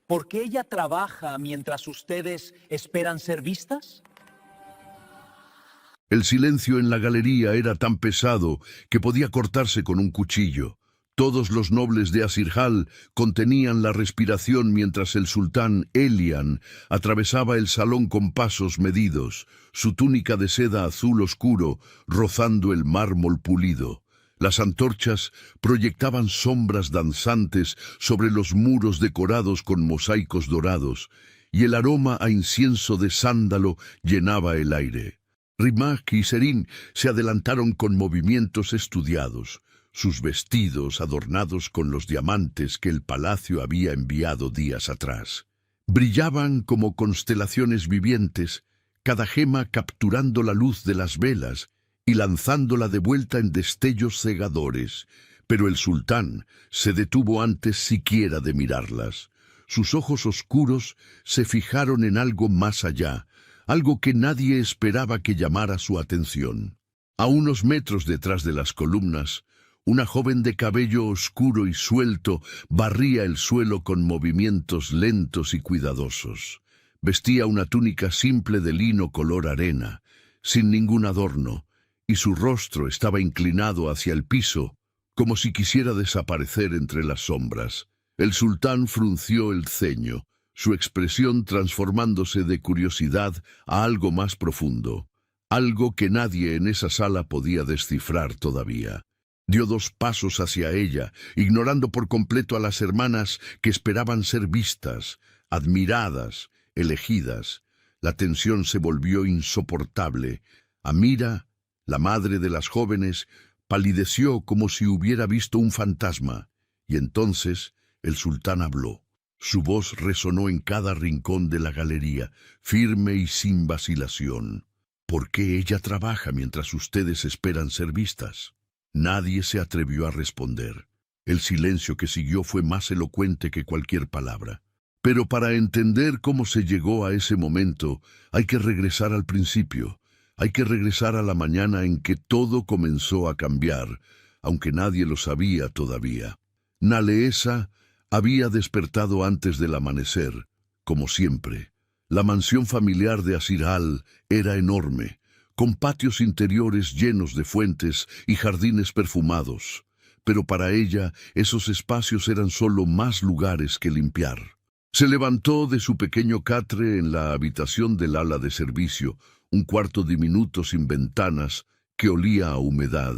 ¿Por qué ella trabaja mientras ustedes esperan ser vistas? El silencio en la galería era tan pesado que podía cortarse con un cuchillo. Todos los nobles de Asirhal contenían la respiración mientras el sultán Elian atravesaba el salón con pasos medidos, su túnica de seda azul oscuro rozando el mármol pulido. Las antorchas proyectaban sombras danzantes sobre los muros decorados con mosaicos dorados, y el aroma a incienso de sándalo llenaba el aire. Rimaq y Serin se adelantaron con movimientos estudiados, sus vestidos adornados con los diamantes que el palacio había enviado días atrás. Brillaban como constelaciones vivientes, cada gema capturando la luz de las velas y lanzándola de vuelta en destellos cegadores, pero el sultán se detuvo antes siquiera de mirarlas. Sus ojos oscuros se fijaron en algo más allá, algo que nadie esperaba que llamara su atención. A unos metros detrás de las columnas, una joven de cabello oscuro y suelto barría el suelo con movimientos lentos y cuidadosos. Vestía una túnica simple de lino color arena, sin ningún adorno, y su rostro estaba inclinado hacia el piso, como si quisiera desaparecer entre las sombras. El sultán frunció el ceño, su expresión transformándose de curiosidad a algo más profundo, algo que nadie en esa sala podía descifrar todavía. Dio 2 pasos hacia ella, ignorando por completo a las hermanas que esperaban ser vistas, admiradas, elegidas. La tensión se volvió insoportable. Amira, la madre de las jóvenes, palideció como si hubiera visto un fantasma, y entonces el sultán habló. Su voz resonó en cada rincón de la galería, firme y sin vacilación. ¿Por qué ella trabaja mientras ustedes esperan ser vistas? Nadie se atrevió a responder. El silencio que siguió fue más elocuente que cualquier palabra. Pero para entender cómo se llegó a ese momento, hay que regresar al principio. Hay que regresar a la mañana en que todo comenzó a cambiar, aunque nadie lo sabía todavía. Naleesa había despertado antes del amanecer, como siempre. La mansión familiar de Asirhal era enorme, con patios interiores llenos de fuentes y jardines perfumados, pero para ella esos espacios eran solo más lugares que limpiar. Se levantó de su pequeño catre en la habitación del ala de servicio, un cuarto diminuto sin ventanas que olía a humedad,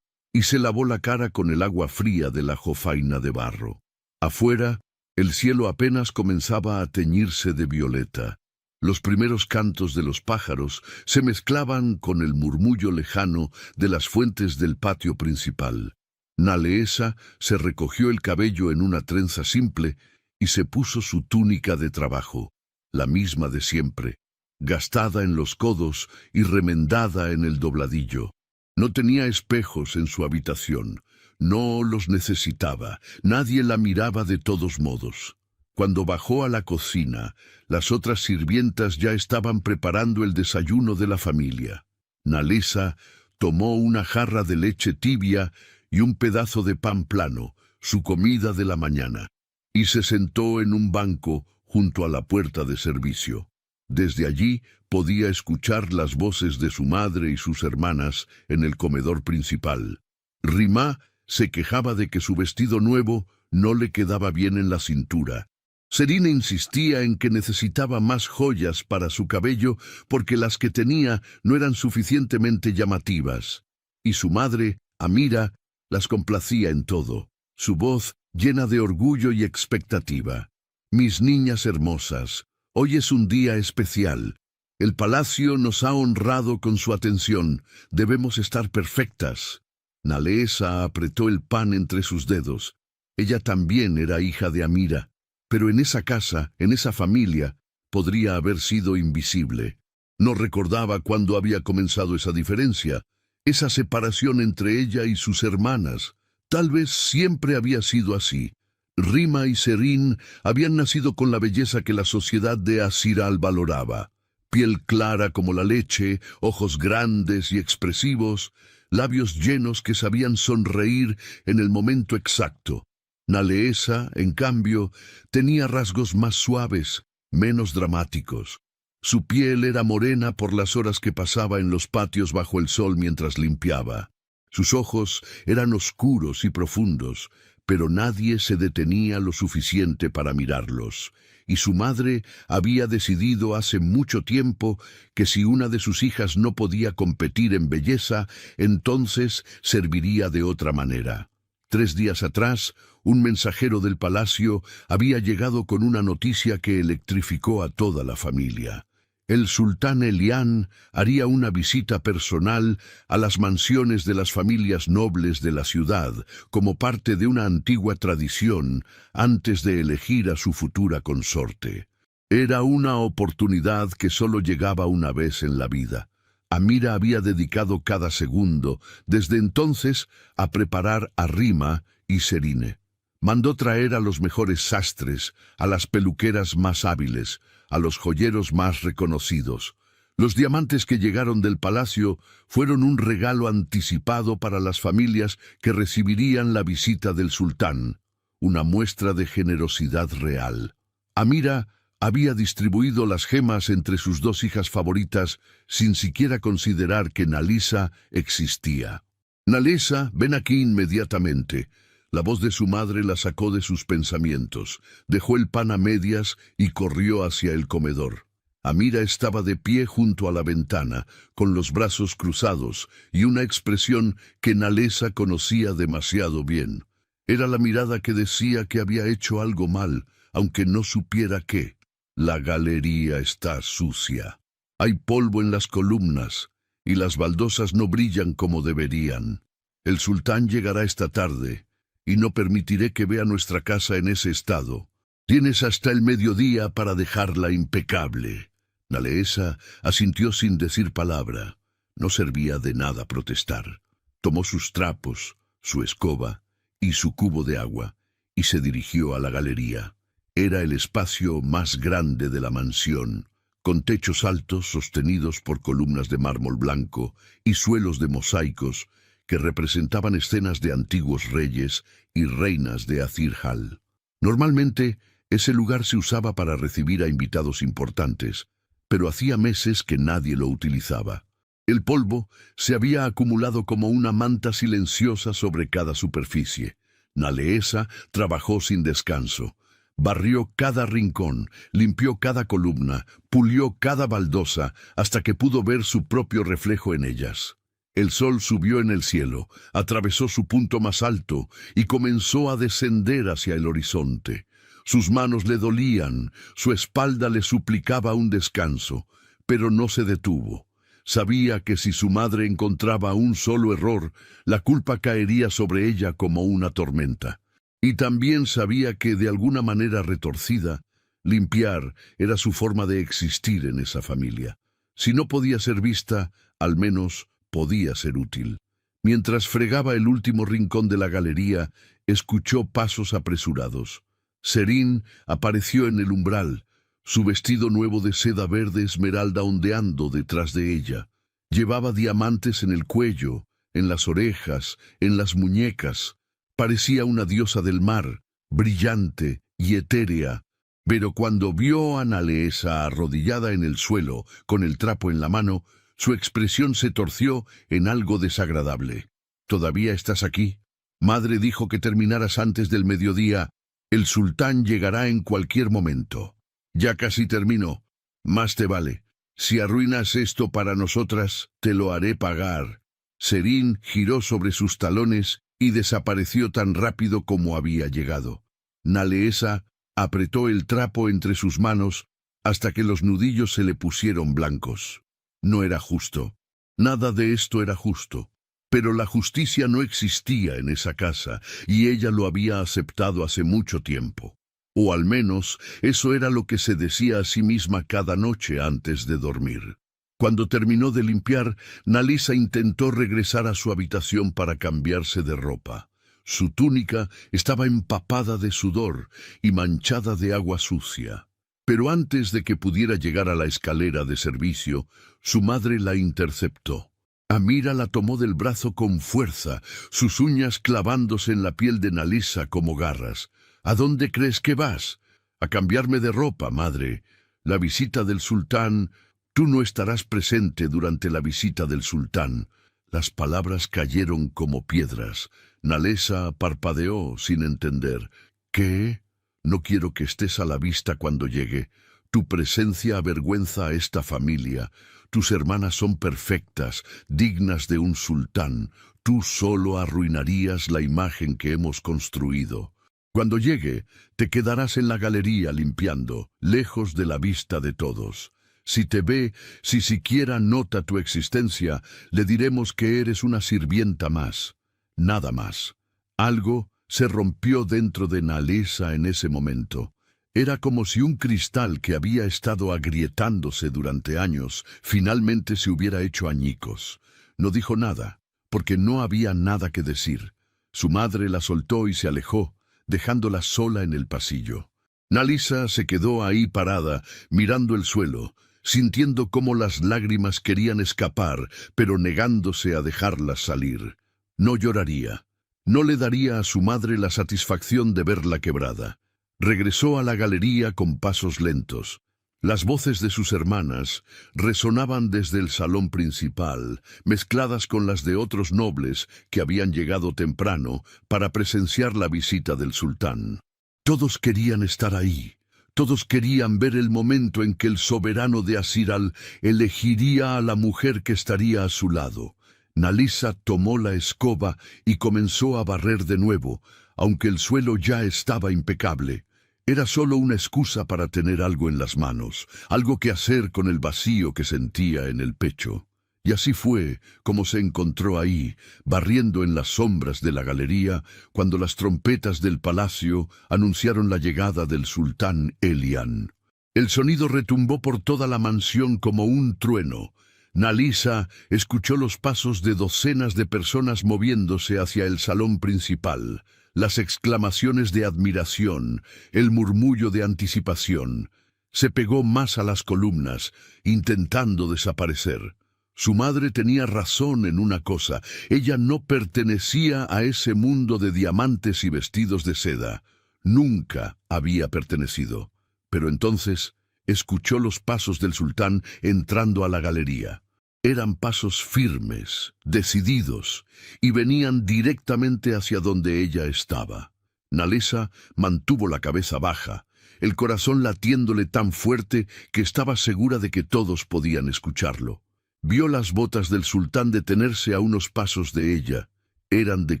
y se lavó la cara con el agua fría de la jofaina de barro. Afuera, el cielo apenas comenzaba a teñirse de violeta. Los primeros cantos de los pájaros se mezclaban con el murmullo lejano de las fuentes del patio principal. Naleesa se recogió el cabello en una trenza simple y se puso su túnica de trabajo, la misma de siempre, gastada en los codos y remendada en el dobladillo. No tenía espejos en su habitación, no los necesitaba, nadie la miraba de todos modos. Cuando bajó a la cocina, las otras sirvientas ya estaban preparando el desayuno de la familia. Naleesa tomó una jarra de leche tibia y un pedazo de pan plano, su comida de la mañana, y se sentó en un banco junto a la puerta de servicio. Desde allí podía escuchar las voces de su madre y sus hermanas en el comedor principal. Rimá se quejaba de que su vestido nuevo no le quedaba bien en la cintura. Serina insistía en que necesitaba más joyas para su cabello porque las que tenía no eran suficientemente llamativas. Y su madre, Amira, las complacía en todo, su voz llena de orgullo y expectativa. Mis niñas hermosas, hoy es un día especial. El palacio nos ha honrado con su atención. Debemos estar perfectas. Naleesa apretó el pan entre sus dedos. Ella también era hija de Amira. Pero en esa casa, en esa familia, podría haber sido invisible. No recordaba cuándo había comenzado esa diferencia, esa separación entre ella y sus hermanas. Tal vez siempre había sido así. Rima y Serin habían nacido con la belleza que la sociedad de Asirhal valoraba. Piel clara como la leche, ojos grandes y expresivos, labios llenos que sabían sonreír en el momento exacto. Naleesa, en cambio, tenía rasgos más suaves, menos dramáticos. Su piel era morena por las horas que pasaba en los patios bajo el sol mientras limpiaba. Sus ojos eran oscuros y profundos, pero nadie se detenía lo suficiente para mirarlos. Y su madre había decidido hace mucho tiempo que si una de sus hijas no podía competir en belleza, entonces serviría de otra manera. 3 días atrás, un mensajero del palacio había llegado con una noticia que electrificó a toda la familia. El sultán Elián haría una visita personal a las mansiones de las familias nobles de la ciudad, como parte de una antigua tradición antes de elegir a su futura consorte. Era una oportunidad que solo llegaba una vez en la vida. Amira había dedicado cada segundo, desde entonces, a preparar a Rima y Serine. Mandó traer a los mejores sastres, a las peluqueras más hábiles, a los joyeros más reconocidos. Los diamantes que llegaron del palacio fueron un regalo anticipado para las familias que recibirían la visita del sultán, una muestra de generosidad real. Amira había distribuido las gemas entre sus 2 hijas favoritas sin siquiera considerar que Nalisa existía. Nalisa, ven aquí inmediatamente. La voz de su madre la sacó de sus pensamientos, dejó el pan a medias y corrió hacia el comedor. Amira estaba de pie junto a la ventana, con los brazos cruzados y una expresión que Nalisa conocía demasiado bien. Era la mirada que decía que había hecho algo mal, aunque no supiera qué. La galería está sucia. Hay polvo en las columnas y las baldosas no brillan como deberían. El sultán llegará esta tarde y no permitiré que vea nuestra casa en ese estado. Tienes hasta el mediodía para dejarla impecable. Naleesa asintió sin decir palabra. No servía de nada protestar. Tomó sus trapos, su escoba y su cubo de agua y se dirigió a la galería. Era el espacio más grande de la mansión, con techos altos sostenidos por columnas de mármol blanco y suelos de mosaicos que representaban escenas de antiguos reyes y reinas de Azirhal. Normalmente, ese lugar se usaba para recibir a invitados importantes, pero hacía meses que nadie lo utilizaba. El polvo se había acumulado como una manta silenciosa sobre cada superficie. Naleesa trabajó sin descanso. Barrió cada rincón, limpió cada columna, pulió cada baldosa, hasta que pudo ver su propio reflejo en ellas. El sol subió en el cielo, atravesó su punto más alto y comenzó a descender hacia el horizonte. Sus manos le dolían, su espalda le suplicaba un descanso, pero no se detuvo. Sabía que si su madre encontraba un solo error, la culpa caería sobre ella como una tormenta. Y también sabía que, de alguna manera retorcida, limpiar era su forma de existir en esa familia. Si no podía ser vista, al menos podía ser útil. Mientras fregaba el último rincón de la galería, escuchó pasos apresurados. Serín apareció en el umbral, su vestido nuevo de seda verde esmeralda ondeando detrás de ella. Llevaba diamantes en el cuello, en las orejas, en las muñecas. Parecía una diosa del mar, brillante y etérea, pero cuando vio a Naleesa arrodillada en el suelo, con el trapo en la mano, su expresión se torció en algo desagradable. ¿Todavía estás aquí? Madre dijo que terminaras antes del mediodía. El sultán llegará en cualquier momento. Ya casi terminó. Más te vale. Si arruinas esto para nosotras, te lo haré pagar. Serín giró sobre sus talones y desapareció tan rápido como había llegado. Naleesa apretó el trapo entre sus manos hasta que los nudillos se le pusieron blancos. No era justo. Nada de esto era justo. Pero la justicia no existía en esa casa y ella lo había aceptado hace mucho tiempo. O al menos eso era lo que se decía a sí misma cada noche antes de dormir. Cuando terminó de limpiar, Nalisa intentó regresar a su habitación para cambiarse de ropa. Su túnica estaba empapada de sudor y manchada de agua sucia. Pero antes de que pudiera llegar a la escalera de servicio, su madre la interceptó. Amira la tomó del brazo con fuerza, sus uñas clavándose en la piel de Nalisa como garras. ¿A dónde crees que vas? A cambiarme de ropa, madre. La visita del sultán. Tú no estarás presente durante la visita del sultán. Las palabras cayeron como piedras. Nalesa parpadeó sin entender. ¿Qué? No quiero que estés a la vista cuando llegue. Tu presencia avergüenza a esta familia. Tus hermanas son perfectas, dignas de un sultán. Tú solo arruinarías la imagen que hemos construido. Cuando llegue, te quedarás en la galería limpiando, lejos de la vista de todos. Si te ve, si siquiera nota tu existencia, le diremos que eres una sirvienta más. Nada más. Algo se rompió dentro de Nalesa en ese momento. Era como si un cristal que había estado agrietándose durante años finalmente se hubiera hecho añicos. No dijo nada, porque no había nada que decir. Su madre la soltó y se alejó, dejándola sola en el pasillo. Nalisa se quedó ahí parada, mirando el suelo, sintiendo cómo las lágrimas querían escapar, pero negándose a dejarlas salir. No lloraría. No le daría a su madre la satisfacción de verla quebrada. Regresó a la galería con pasos lentos. Las voces de sus hermanas resonaban desde el salón principal, mezcladas con las de otros nobles que habían llegado temprano para presenciar la visita del sultán. Todos querían estar ahí. Todos querían ver el momento en que el soberano de Asiral elegiría a la mujer que estaría a su lado. Nalisa tomó la escoba y comenzó a barrer de nuevo, aunque el suelo ya estaba impecable. Era solo una excusa para tener algo en las manos, algo que hacer con el vacío que sentía en el pecho. Y así fue como se encontró ahí, barriendo en las sombras de la galería, cuando las trompetas del palacio anunciaron la llegada del sultán Elian. El sonido retumbó por toda la mansión como un trueno. Nalisa escuchó los pasos de docenas de personas moviéndose hacia el salón principal, las exclamaciones de admiración, el murmullo de anticipación. Se pegó más a las columnas, intentando desaparecer. Su madre tenía razón en una cosa: ella no pertenecía a ese mundo de diamantes y vestidos de seda. Nunca había pertenecido. Pero entonces escuchó los pasos del sultán entrando a la galería. Eran pasos firmes, decididos, y venían directamente hacia donde ella estaba. Nalesa mantuvo la cabeza baja, el corazón latiéndole tan fuerte que estaba segura de que todos podían escucharlo. Vio las botas del sultán detenerse a unos pasos de ella. Eran de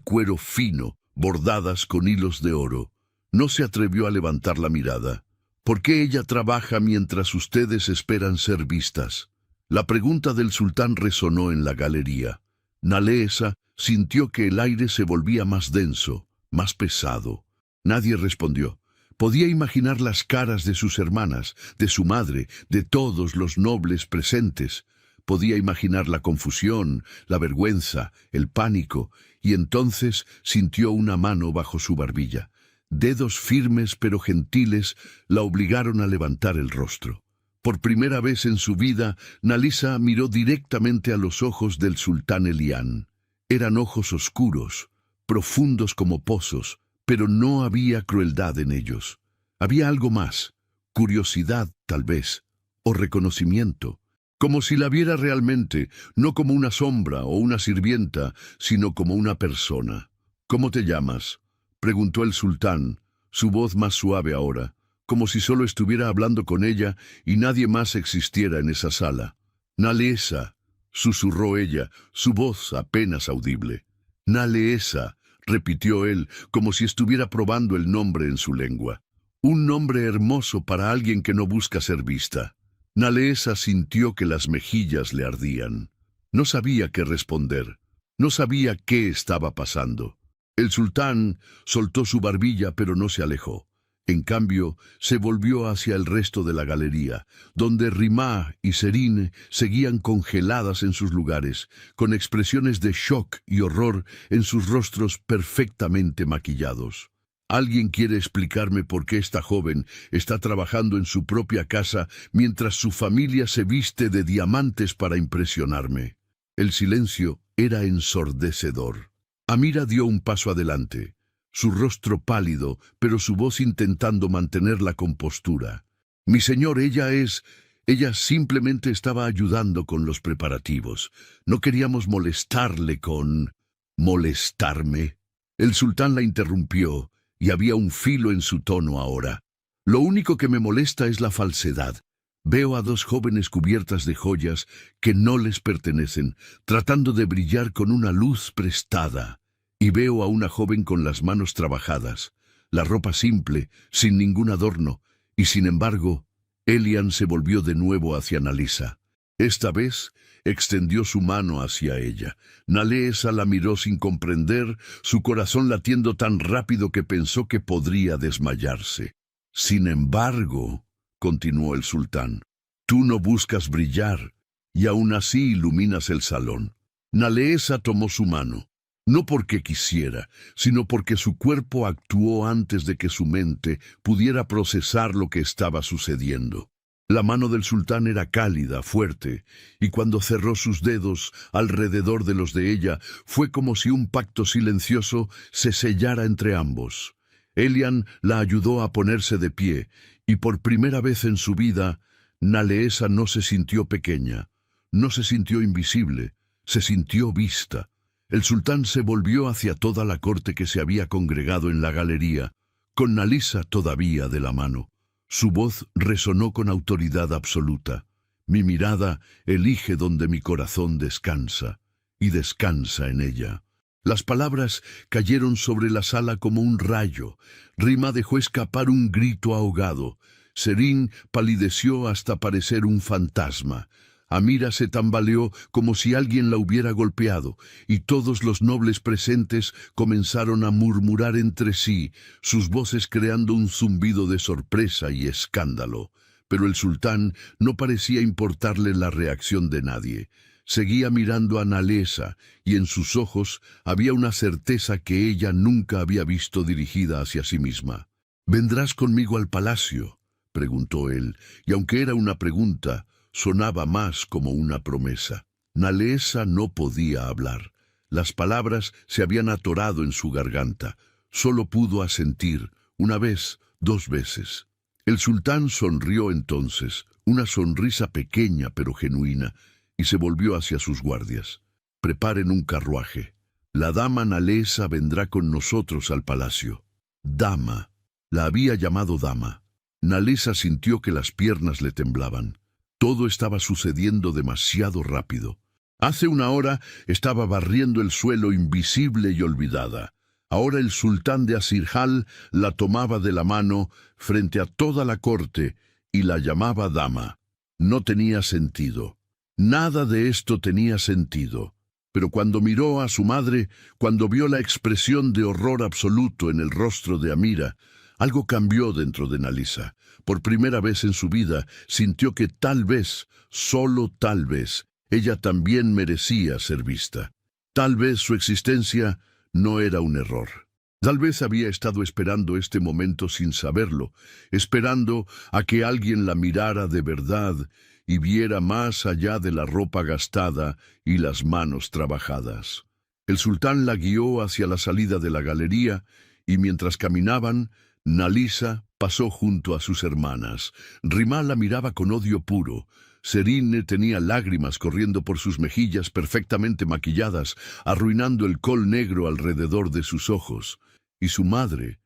cuero fino, bordadas con hilos de oro. No se atrevió a levantar la mirada. ¿Por qué ella trabaja mientras ustedes esperan ser vistas? La pregunta del sultán resonó en la galería. Nalesa sintió que el aire se volvía más denso, más pesado. Nadie respondió. Podía imaginar las caras de sus hermanas, de su madre, de todos los nobles presentes. Podía imaginar la confusión, la vergüenza, el pánico, y entonces sintió una mano bajo su barbilla. Dedos firmes pero gentiles la obligaron a levantar el rostro. Por primera vez en su vida, Nalisa miró directamente a los ojos del sultán Elian. Eran ojos oscuros, profundos como pozos, pero no había crueldad en ellos. Había algo más, curiosidad tal vez, o reconocimiento, como si la viera realmente, no como una sombra o una sirvienta, sino como una persona. ¿Cómo te llamas?, preguntó el sultán, su voz más suave ahora, como si solo estuviera hablando con ella y nadie más existiera en esa sala. Nalesa, susurró ella, su voz apenas audible. Nalesa, repitió él, como si estuviera probando el nombre en su lengua. Un nombre hermoso para alguien que no busca ser vista. Nalesa sintió que las mejillas le ardían. No sabía qué responder. No sabía qué estaba pasando. El sultán soltó su barbilla, pero no se alejó. En cambio, se volvió hacia el resto de la galería, donde Rimá y Serine seguían congeladas en sus lugares, con expresiones de shock y horror en sus rostros perfectamente maquillados. ¿Alguien quiere explicarme por qué esta joven está trabajando en su propia casa mientras su familia se viste de diamantes para impresionarme? El silencio era ensordecedor. Amira dio un paso adelante, su rostro pálido, pero su voz intentando mantener la compostura. Mi señor, Ella simplemente estaba ayudando con los preparativos. No queríamos molestarle con... ¿Molestarme? El sultán la interrumpió, y había un filo en su tono ahora. Lo único que me molesta es la falsedad. Veo a dos jóvenes cubiertas de joyas que no les pertenecen, tratando de brillar con una luz prestada. Y veo a una joven con las manos trabajadas, la ropa simple, sin ningún adorno, y sin embargo, Elian se volvió de nuevo hacia Nalisa. Esta vez extendió su mano hacia ella. Nalesa la miró sin comprender, su corazón latiendo tan rápido que pensó que podría desmayarse. Sin embargo, continuó el sultán, tú no buscas brillar, y aún así iluminas el salón. Nalesa tomó su mano, no porque quisiera, sino porque su cuerpo actuó antes de que su mente pudiera procesar lo que estaba sucediendo. La mano del sultán era cálida, fuerte, y cuando cerró sus dedos alrededor de los de ella, fue como si un pacto silencioso se sellara entre ambos. Elian la ayudó a ponerse de pie, y por primera vez en su vida, Nalesa no se sintió pequeña, no se sintió invisible, se sintió vista. El sultán se volvió hacia toda la corte que se había congregado en la galería, con Nalisa todavía de la mano. Su voz resonó con autoridad absoluta. Mi mirada elige donde mi corazón descansa, y descansa en ella. Las palabras cayeron sobre la sala como un rayo. Rima dejó escapar un grito ahogado. Serín palideció hasta parecer un fantasma. Amira se tambaleó como si alguien la hubiera golpeado, y todos los nobles presentes comenzaron a murmurar entre sí, sus voces creando un zumbido de sorpresa y escándalo. Pero el sultán no parecía importarle la reacción de nadie. Seguía mirando a Nalesa, y en sus ojos había una certeza que ella nunca había visto dirigida hacia sí misma. «¿Vendrás conmigo al palacio?», preguntó él, y aunque era una pregunta, sonaba más como una promesa. Nalesa no podía hablar. Las palabras se habían atorado en su garganta. Solo pudo asentir, una vez, 2 veces. El sultán sonrió entonces, una sonrisa pequeña pero genuina, y se volvió hacia sus guardias. «Preparen un carruaje. La dama Nalesa vendrá con nosotros al palacio». Dama. La había llamado dama. Nalesa sintió que las piernas le temblaban. Todo estaba sucediendo demasiado rápido. Hace 1 hora estaba barriendo el suelo invisible y olvidada. Ahora el sultán de Asirjal la tomaba de la mano frente a toda la corte y la llamaba dama. No tenía sentido. Nada de esto tenía sentido. Pero cuando miró a su madre, cuando vio la expresión de horror absoluto en el rostro de Amira, algo cambió dentro de Nalisa. Por primera vez en su vida sintió que tal vez, solo tal vez, ella también merecía ser vista. Tal vez su existencia no era un error. Tal vez había estado esperando este momento sin saberlo, esperando a que alguien la mirara de verdad y viera más allá de la ropa gastada y las manos trabajadas. El sultán la guió hacia la salida de la galería y mientras caminaban, Nalisa pasó junto a sus hermanas. Rima la miraba con odio puro. Serine tenía lágrimas corriendo por sus mejillas perfectamente maquilladas, arruinando el col negro alrededor de sus ojos. Y su madre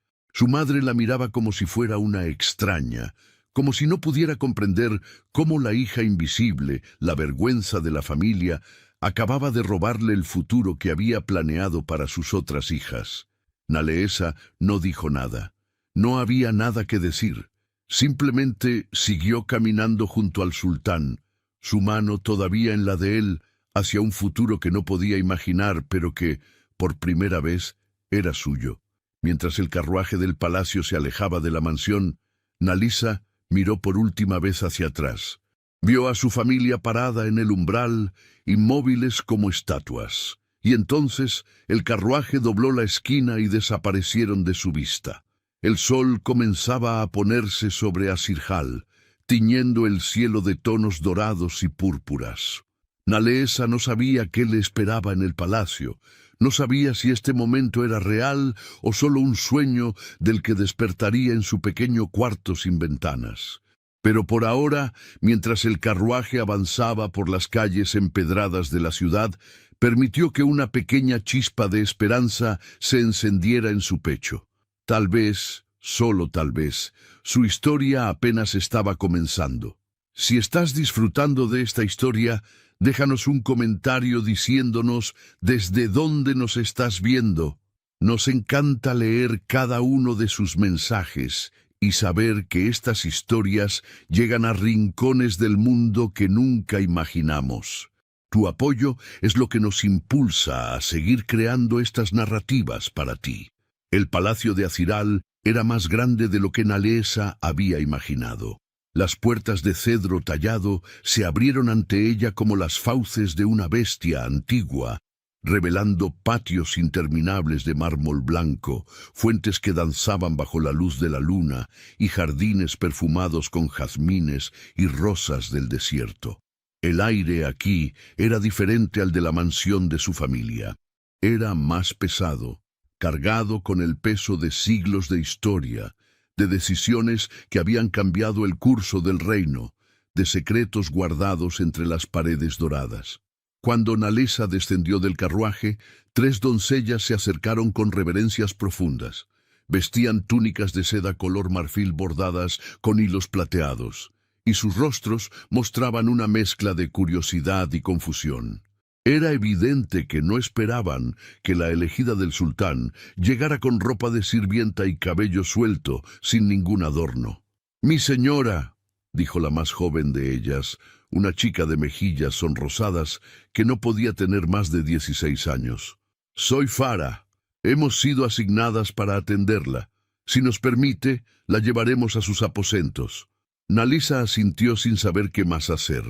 la miraba como si fuera una extraña, como si no pudiera comprender cómo la hija invisible, la vergüenza de la familia, acababa de robarle el futuro que había planeado para sus otras hijas. Nalesa no dijo nada. No había nada que decir. Simplemente siguió caminando junto al sultán, su mano todavía en la de él, hacia un futuro que no podía imaginar, pero que, por primera vez, era suyo. Mientras el carruaje del palacio se alejaba de la mansión, Nalisa miró por última vez hacia atrás. Vio a su familia parada en el umbral, inmóviles como estatuas. Y entonces el carruaje dobló la esquina y desaparecieron de su vista. El sol comenzaba a ponerse sobre Asirjal, tiñendo el cielo de tonos dorados y púrpuras. Naleesa no sabía qué le esperaba en el palacio. No sabía si este momento era real o solo un sueño del que despertaría en su pequeño cuarto sin ventanas. Pero por ahora, mientras el carruaje avanzaba por las calles empedradas de la ciudad, permitió que una pequeña chispa de esperanza se encendiera en su pecho. Tal vez, solo tal vez, su historia apenas estaba comenzando. Si estás disfrutando de esta historia, déjanos un comentario diciéndonos desde dónde nos estás viendo. Nos encanta leer cada uno de sus mensajes y saber que estas historias llegan a rincones del mundo que nunca imaginamos. Tu apoyo es lo que nos impulsa a seguir creando estas narrativas para ti. El palacio de Aziral era más grande de lo que Naleesa había imaginado. Las puertas de cedro tallado se abrieron ante ella como las fauces de una bestia antigua, revelando patios interminables de mármol blanco, fuentes que danzaban bajo la luz de la luna y jardines perfumados con jazmines y rosas del desierto. El aire aquí era diferente al de la mansión de su familia. Era más pesado, cargado con el peso de siglos de historia, de decisiones que habían cambiado el curso del reino, de secretos guardados entre las paredes doradas. Cuando Naleesa descendió del carruaje, 3 doncellas se acercaron con reverencias profundas. Vestían túnicas de seda color marfil bordadas con hilos plateados, y sus rostros mostraban una mezcla de curiosidad y confusión. Era evidente que no esperaban que la elegida del sultán llegara con ropa de sirvienta y cabello suelto, sin ningún adorno. «Mi señora», dijo la más joven de ellas, una chica de mejillas sonrosadas que no podía tener más de 16 años. «Soy Farah. Hemos sido asignadas para atenderla. Si nos permite, la llevaremos a sus aposentos». Naleesa asintió sin saber qué más hacer.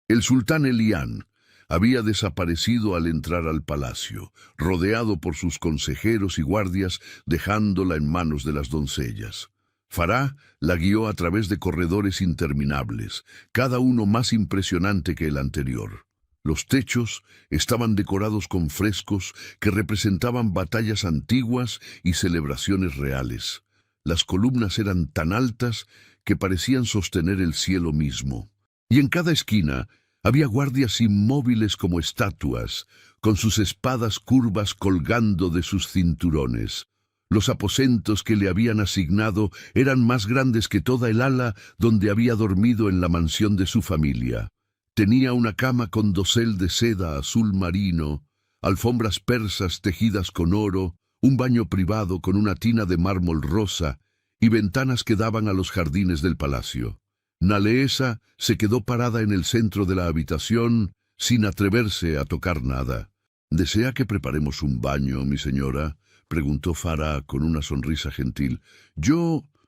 El sultán Elián había desaparecido al entrar al palacio, rodeado por sus consejeros y guardias, dejándola en manos de las doncellas. Farah la guió a través de corredores interminables, cada uno más impresionante que el anterior. Los techos estaban decorados con frescos que representaban batallas antiguas y celebraciones reales. Las columnas eran tan altas que parecían sostener el cielo mismo. Y en cada esquina había guardias inmóviles como estatuas, con sus espadas curvas colgando de sus cinturones. Los aposentos que le habían asignado eran más grandes que toda el ala donde había dormido en la mansión de su familia. Tenía una cama con dosel de seda azul marino, alfombras persas tejidas con oro, un baño privado con una tina de mármol rosa y ventanas que daban a los jardines del palacio. Naleesa se quedó parada en el centro de la habitación, sin atreverse a tocar nada. «¿Desea que preparemos un baño, mi señora?», preguntó Farah con una sonrisa gentil.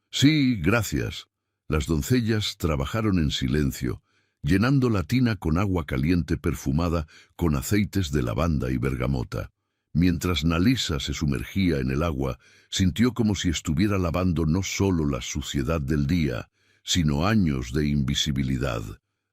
«Sí, gracias». Las doncellas trabajaron en silencio, llenando la tina con agua caliente perfumada con aceites de lavanda y bergamota. Mientras Naleesa se sumergía en el agua, sintió como si estuviera lavando no solo la suciedad del día, sino años de invisibilidad.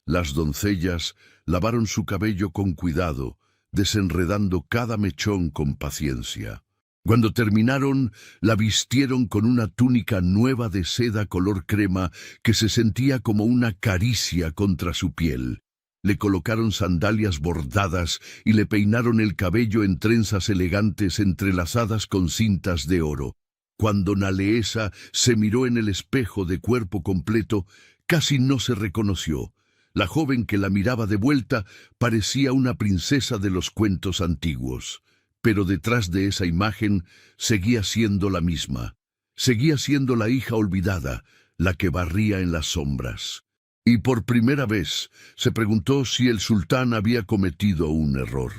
Las doncellas lavaron su cabello con cuidado, desenredando cada mechón con paciencia. Cuando terminaron, la vistieron con una túnica nueva de seda color crema que se sentía como una caricia contra su piel. Le colocaron sandalias bordadas y le peinaron el cabello en trenzas elegantes entrelazadas con cintas de oro. Cuando Naleesa se miró en el espejo de cuerpo completo, casi no se reconoció. La joven que la miraba de vuelta parecía una princesa de los cuentos antiguos. Pero detrás de esa imagen seguía siendo la misma. Seguía siendo la hija olvidada, la que barría en las sombras. Y por primera vez se preguntó si el sultán había cometido un error.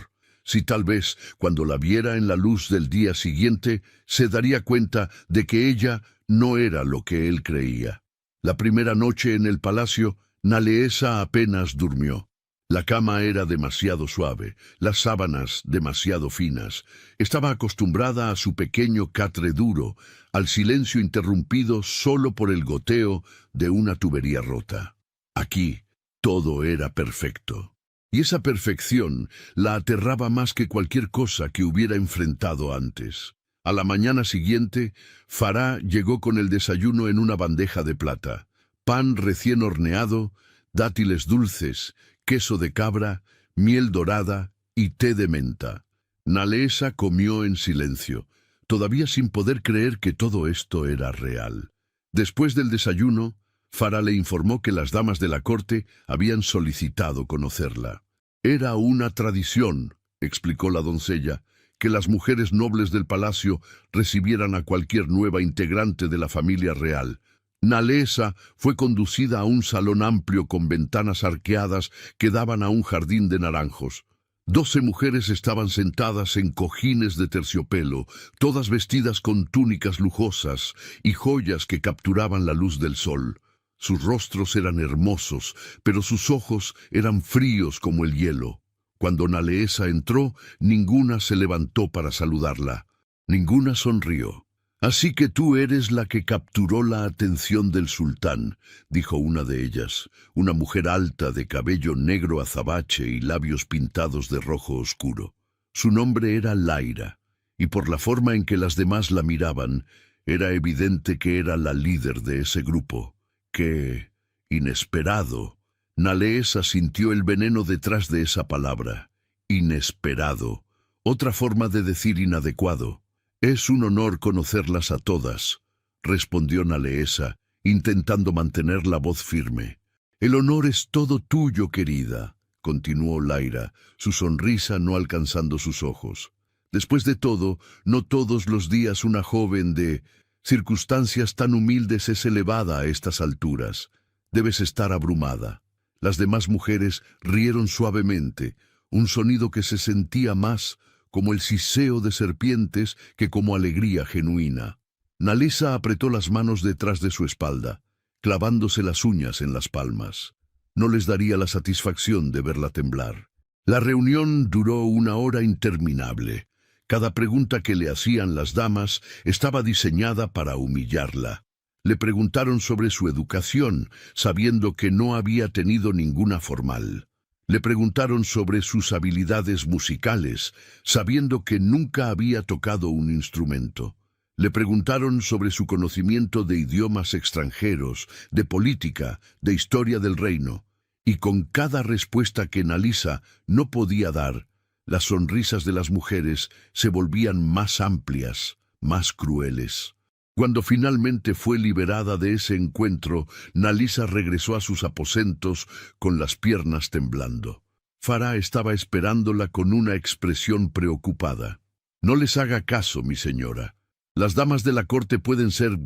Si tal vez, cuando la viera en la luz del día siguiente, se daría cuenta de que ella no era lo que él creía. La primera noche en el palacio, Naleesa apenas durmió. La cama era demasiado suave, las sábanas demasiado finas. Estaba acostumbrada a su pequeño catre duro, al silencio interrumpido solo por el goteo de una tubería rota. Aquí todo era perfecto. y esa perfección la aterraba más que cualquier cosa que hubiera enfrentado antes. A la mañana siguiente, Farah llegó con el desayuno en una bandeja de plata: pan recién horneado, dátiles dulces, queso de cabra, miel dorada y té de menta. Nalesa comió en silencio, todavía sin poder creer que todo esto era real. Después del desayuno, Farah le informó que las damas de la corte habían solicitado conocerla. Era una tradición, explicó la doncella, que las mujeres nobles del palacio recibieran a cualquier nueva integrante de la familia real. Nalesa fue conducida a un salón amplio con ventanas arqueadas que daban a un jardín de naranjos. 12 mujeres estaban sentadas en cojines de terciopelo, todas vestidas con túnicas lujosas y joyas que capturaban la luz del sol. Sus rostros eran hermosos, pero sus ojos eran fríos como el hielo. Cuando Nalesa entró, ninguna se levantó para saludarla. Ninguna sonrió. «Así que tú eres la que capturó la atención del sultán», dijo una de ellas, una mujer alta de cabello negro azabache y labios pintados de rojo oscuro. Su nombre era Laira, y por la forma en que las demás la miraban, era evidente que era la líder de ese grupo. ¡Qué inesperado! Nalesa sintió el veneno detrás de esa palabra. Inesperado. Otra forma de decir inadecuado. «Es un honor conocerlas a todas», respondió Nalesa, intentando mantener la voz firme. «El honor es todo tuyo, querida», continuó Laira, su sonrisa no alcanzando sus ojos. «Después de todo, no todos los días una joven de circunstancias tan humildes es elevada a estas alturas. Debes estar abrumada». Las demás mujeres rieron suavemente, un sonido que se sentía más como el siseo de serpientes que como alegría genuina. Nalesa apretó las manos detrás de su espalda, clavándose las uñas en las palmas. No les daría la satisfacción de verla temblar. La reunión duró una hora interminable. Cada pregunta que le hacían las damas estaba diseñada para humillarla. Le preguntaron sobre su educación, sabiendo que no había tenido ninguna formal. Le preguntaron sobre sus habilidades musicales, sabiendo que nunca había tocado un instrumento. Le preguntaron sobre su conocimiento de idiomas extranjeros, de política, de historia del reino. Y con cada respuesta que Nalesa no podía dar, las sonrisas de las mujeres se volvían más amplias, más crueles. Cuando finalmente fue liberada de ese encuentro, Nalesa regresó a sus aposentos con las piernas temblando. Farah estaba esperándola con una expresión preocupada. «No les haga caso, mi señora. Las damas de la corte pueden ser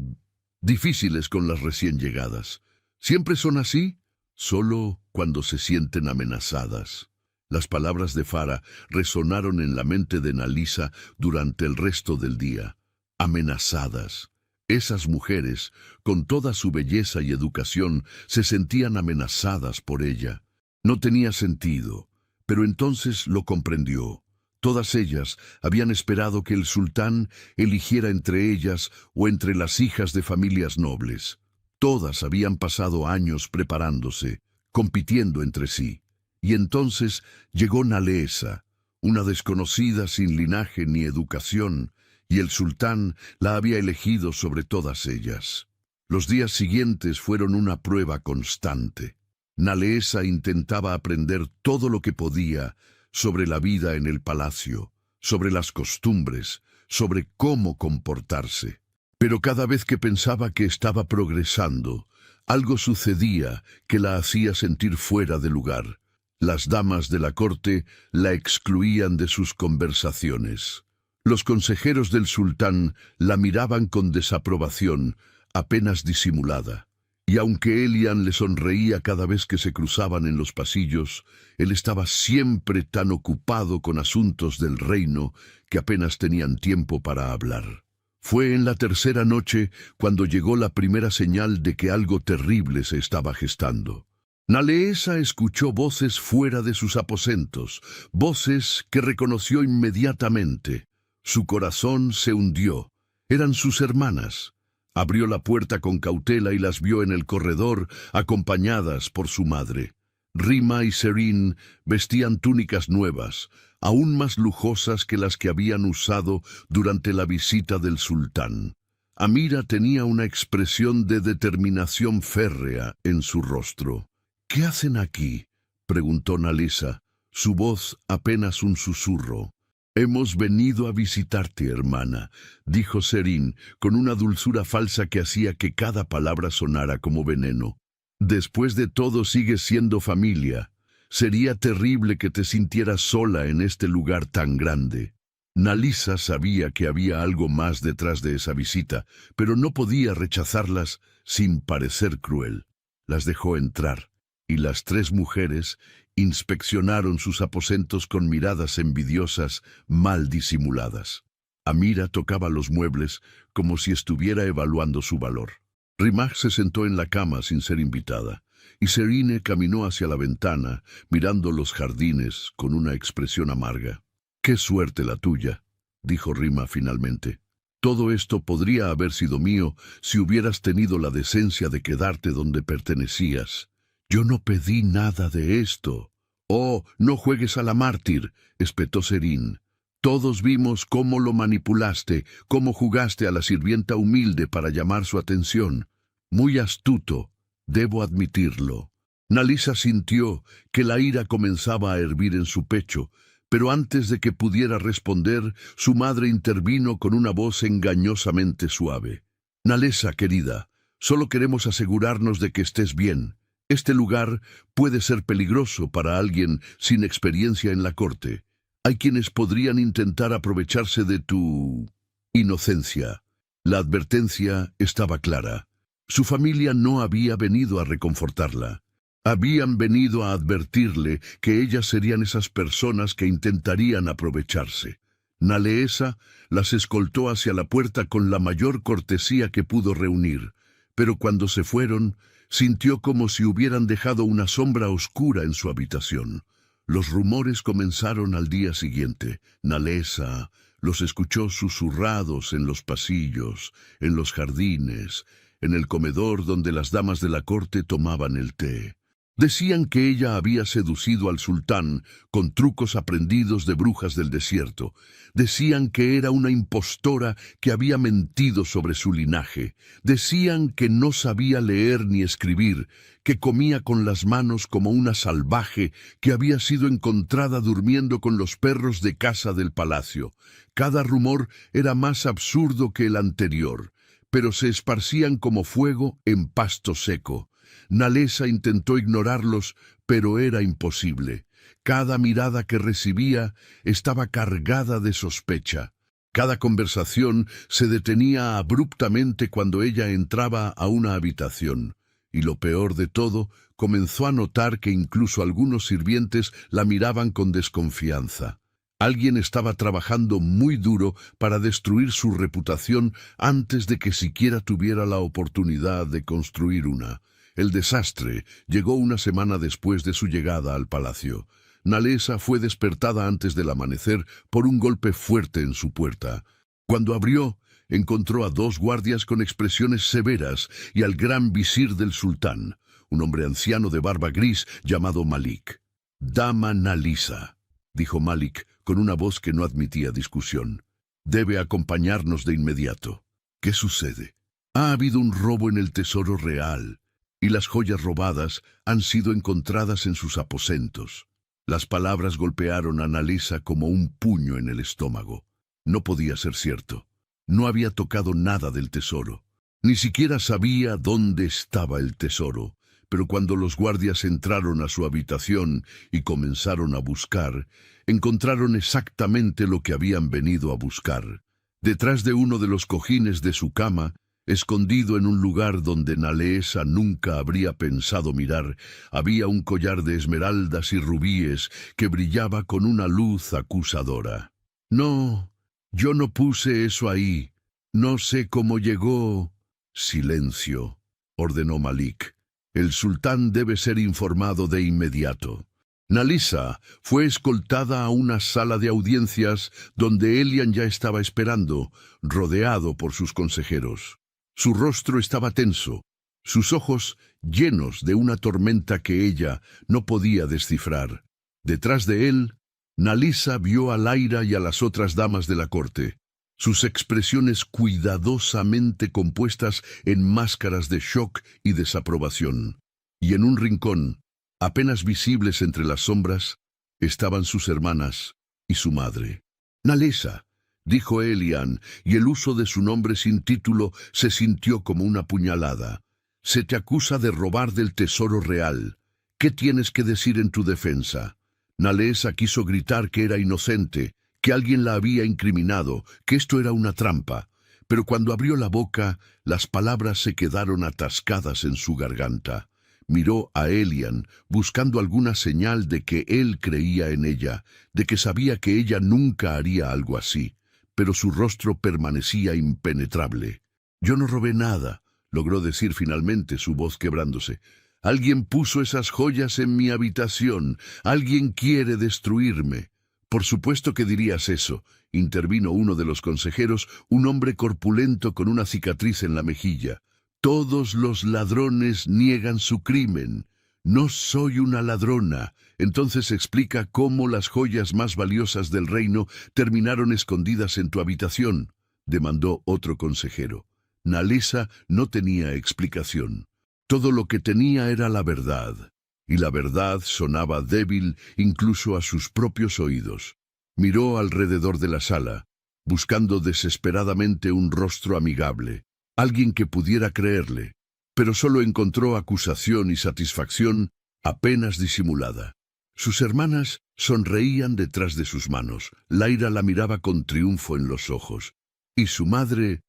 difíciles con las recién llegadas. ¿Siempre son así? Solo cuando se sienten amenazadas». Las palabras de Farah resonaron en la mente de Nalesa durante el resto del día. Amenazadas. Esas mujeres, con toda su belleza y educación, se sentían amenazadas por ella. No tenía sentido, pero entonces lo comprendió. Todas ellas habían esperado que el sultán eligiera entre ellas o entre las hijas de familias nobles. Todas habían pasado años preparándose, compitiendo entre sí. Y entonces llegó Nalesa, una desconocida sin linaje ni educación, y el sultán la había elegido sobre todas ellas. Los días siguientes fueron una prueba constante. Nalesa intentaba aprender todo lo que podía sobre la vida en el palacio, sobre las costumbres, sobre cómo comportarse. Pero cada vez que pensaba que estaba progresando, algo sucedía que la hacía sentir fuera de lugar. Las damas de la corte la excluían de sus conversaciones. Los consejeros del sultán la miraban con desaprobación, apenas disimulada. Y aunque Elian le sonreía cada vez que se cruzaban en los pasillos, él estaba siempre tan ocupado con asuntos del reino que apenas tenían tiempo para hablar. Fue en la tercera noche cuando llegó la primera señal de que algo terrible se estaba gestando. Nalesa escuchó voces fuera de sus aposentos, voces que reconoció inmediatamente. Su corazón se hundió. Eran sus hermanas. Abrió la puerta con cautela y las vio en el corredor, acompañadas por su madre. Rima y Serín vestían túnicas nuevas, aún más lujosas que las que habían usado durante la visita del sultán. Amira tenía una expresión de determinación férrea en su rostro. «¿Qué hacen aquí?», preguntó Nalisa, su voz apenas un susurro. «Hemos venido a visitarte, hermana», dijo Serín, con una dulzura falsa que hacía que cada palabra sonara como veneno. «Después de todo sigues siendo familia. Sería terrible que te sintieras sola en este lugar tan grande». Nalisa sabía que había algo más detrás de esa visita, pero no podía rechazarlas sin parecer cruel. Las dejó entrar, y las tres mujeres inspeccionaron sus aposentos con miradas envidiosas mal disimuladas. Amira tocaba los muebles como si estuviera evaluando su valor. Rimaj se sentó en la cama sin ser invitada, y Serine caminó hacia la ventana, mirando los jardines con una expresión amarga. «Qué suerte la tuya», dijo Rima finalmente. «Todo esto podría haber sido mío si hubieras tenido la decencia de quedarte donde pertenecías. Yo no pedí nada de esto». «Oh, no juegues a la mártir», espetó Serín. «Todos vimos cómo lo manipulaste, cómo jugaste a la sirvienta humilde para llamar su atención. Muy astuto, debo admitirlo». Nalisa sintió que la ira comenzaba a hervir en su pecho, pero antes de que pudiera responder, su madre intervino con una voz engañosamente suave. «Nalisa, querida, solo queremos asegurarnos de que estés bien. Este lugar puede ser peligroso para alguien sin experiencia en la corte. Hay quienes podrían intentar aprovecharse de tu inocencia». La advertencia estaba clara. Su familia no había venido a reconfortarla. Habían venido a advertirle que ellas serían esas personas que intentarían aprovecharse. Nalesa las escoltó hacia la puerta con la mayor cortesía que pudo reunir, pero cuando se fueron, sintió como si hubieran dejado una sombra oscura en su habitación. Los rumores comenzaron al día siguiente. Nalesa los escuchó susurrados en los pasillos, en los jardines, en el comedor donde las damas de la corte tomaban el té. Decían que ella había seducido al sultán con trucos aprendidos de brujas del desierto. Decían que era una impostora que había mentido sobre su linaje. Decían que no sabía leer ni escribir, que comía con las manos como una salvaje, que había sido encontrada durmiendo con los perros de caza del palacio. Cada rumor era más absurdo que el anterior, pero se esparcían como fuego en pasto seco. Nalesa intentó ignorarlos, pero era imposible. Cada mirada que recibía estaba cargada de sospecha. Cada conversación se detenía abruptamente cuando ella entraba a una habitación. Y lo peor de todo, comenzó a notar que incluso algunos sirvientes la miraban con desconfianza. Alguien estaba trabajando muy duro para destruir su reputación antes de que siquiera tuviera la oportunidad de construir una. El desastre llegó una semana después de su llegada al palacio. Nalesa fue despertada antes del amanecer por un golpe fuerte en su puerta. Cuando abrió, encontró a dos guardias con expresiones severas y al gran visir del sultán, un hombre anciano de barba gris llamado Malik. «Dama Nalisa», dijo Malik con una voz que no admitía discusión. «Debe acompañarnos de inmediato». «¿Qué sucede?» «Ha habido un robo en el tesoro real, y las joyas robadas han sido encontradas en sus aposentos». Las palabras golpearon a Nalisa como un puño en el estómago. No podía ser cierto. No había tocado nada del tesoro. Ni siquiera sabía dónde estaba el tesoro. Pero cuando los guardias entraron a su habitación y comenzaron a buscar, encontraron exactamente lo que habían venido a buscar. Detrás de uno de los cojines de su cama, escondido en un lugar donde Nalesa nunca habría pensado mirar, había un collar de esmeraldas y rubíes que brillaba con una luz acusadora. «No, yo no puse eso ahí. No sé cómo llegó». «Silencio», ordenó Malik. «El sultán debe ser informado de inmediato». Nalisa fue escoltada a una sala de audiencias donde Elian ya estaba esperando, rodeado por sus consejeros. Su rostro estaba tenso, sus ojos llenos de una tormenta que ella no podía descifrar. Detrás de él, Nalisa vio a Lyra y a las otras damas de la corte, sus expresiones cuidadosamente compuestas en máscaras de shock y desaprobación. Y en un rincón, apenas visibles entre las sombras, estaban sus hermanas y su madre. «Nalisa», dijo Elian, y el uso de su nombre sin título se sintió como una puñalada. «Se te acusa de robar del tesoro real. ¿Qué tienes que decir en tu defensa?» Nalisa quiso gritar que era inocente, que alguien la había incriminado, que esto era una trampa, pero cuando abrió la boca, las palabras se quedaron atascadas en su garganta. Miró a Elian, buscando alguna señal de que él creía en ella, de que sabía que ella nunca haría algo así, pero su rostro permanecía impenetrable. «Yo no robé nada», logró decir finalmente, su voz quebrándose. «Alguien puso esas joyas en mi habitación. Alguien quiere destruirme». «Por supuesto que dirías eso», intervino uno de los consejeros, un hombre corpulento con una cicatriz en la mejilla. «Todos los ladrones niegan su crimen. No soy una ladrona». Entonces explica cómo las joyas más valiosas del reino terminaron escondidas en tu habitación, demandó otro consejero. Nalisa no tenía explicación. Todo lo que tenía era la verdad, y la verdad sonaba débil incluso a sus propios oídos. Miró alrededor de la sala, buscando desesperadamente un rostro amigable, alguien que pudiera creerle, pero solo encontró acusación y satisfacción apenas disimulada. Sus hermanas sonreían detrás de sus manos. Lyra la miraba con triunfo en los ojos, y su madre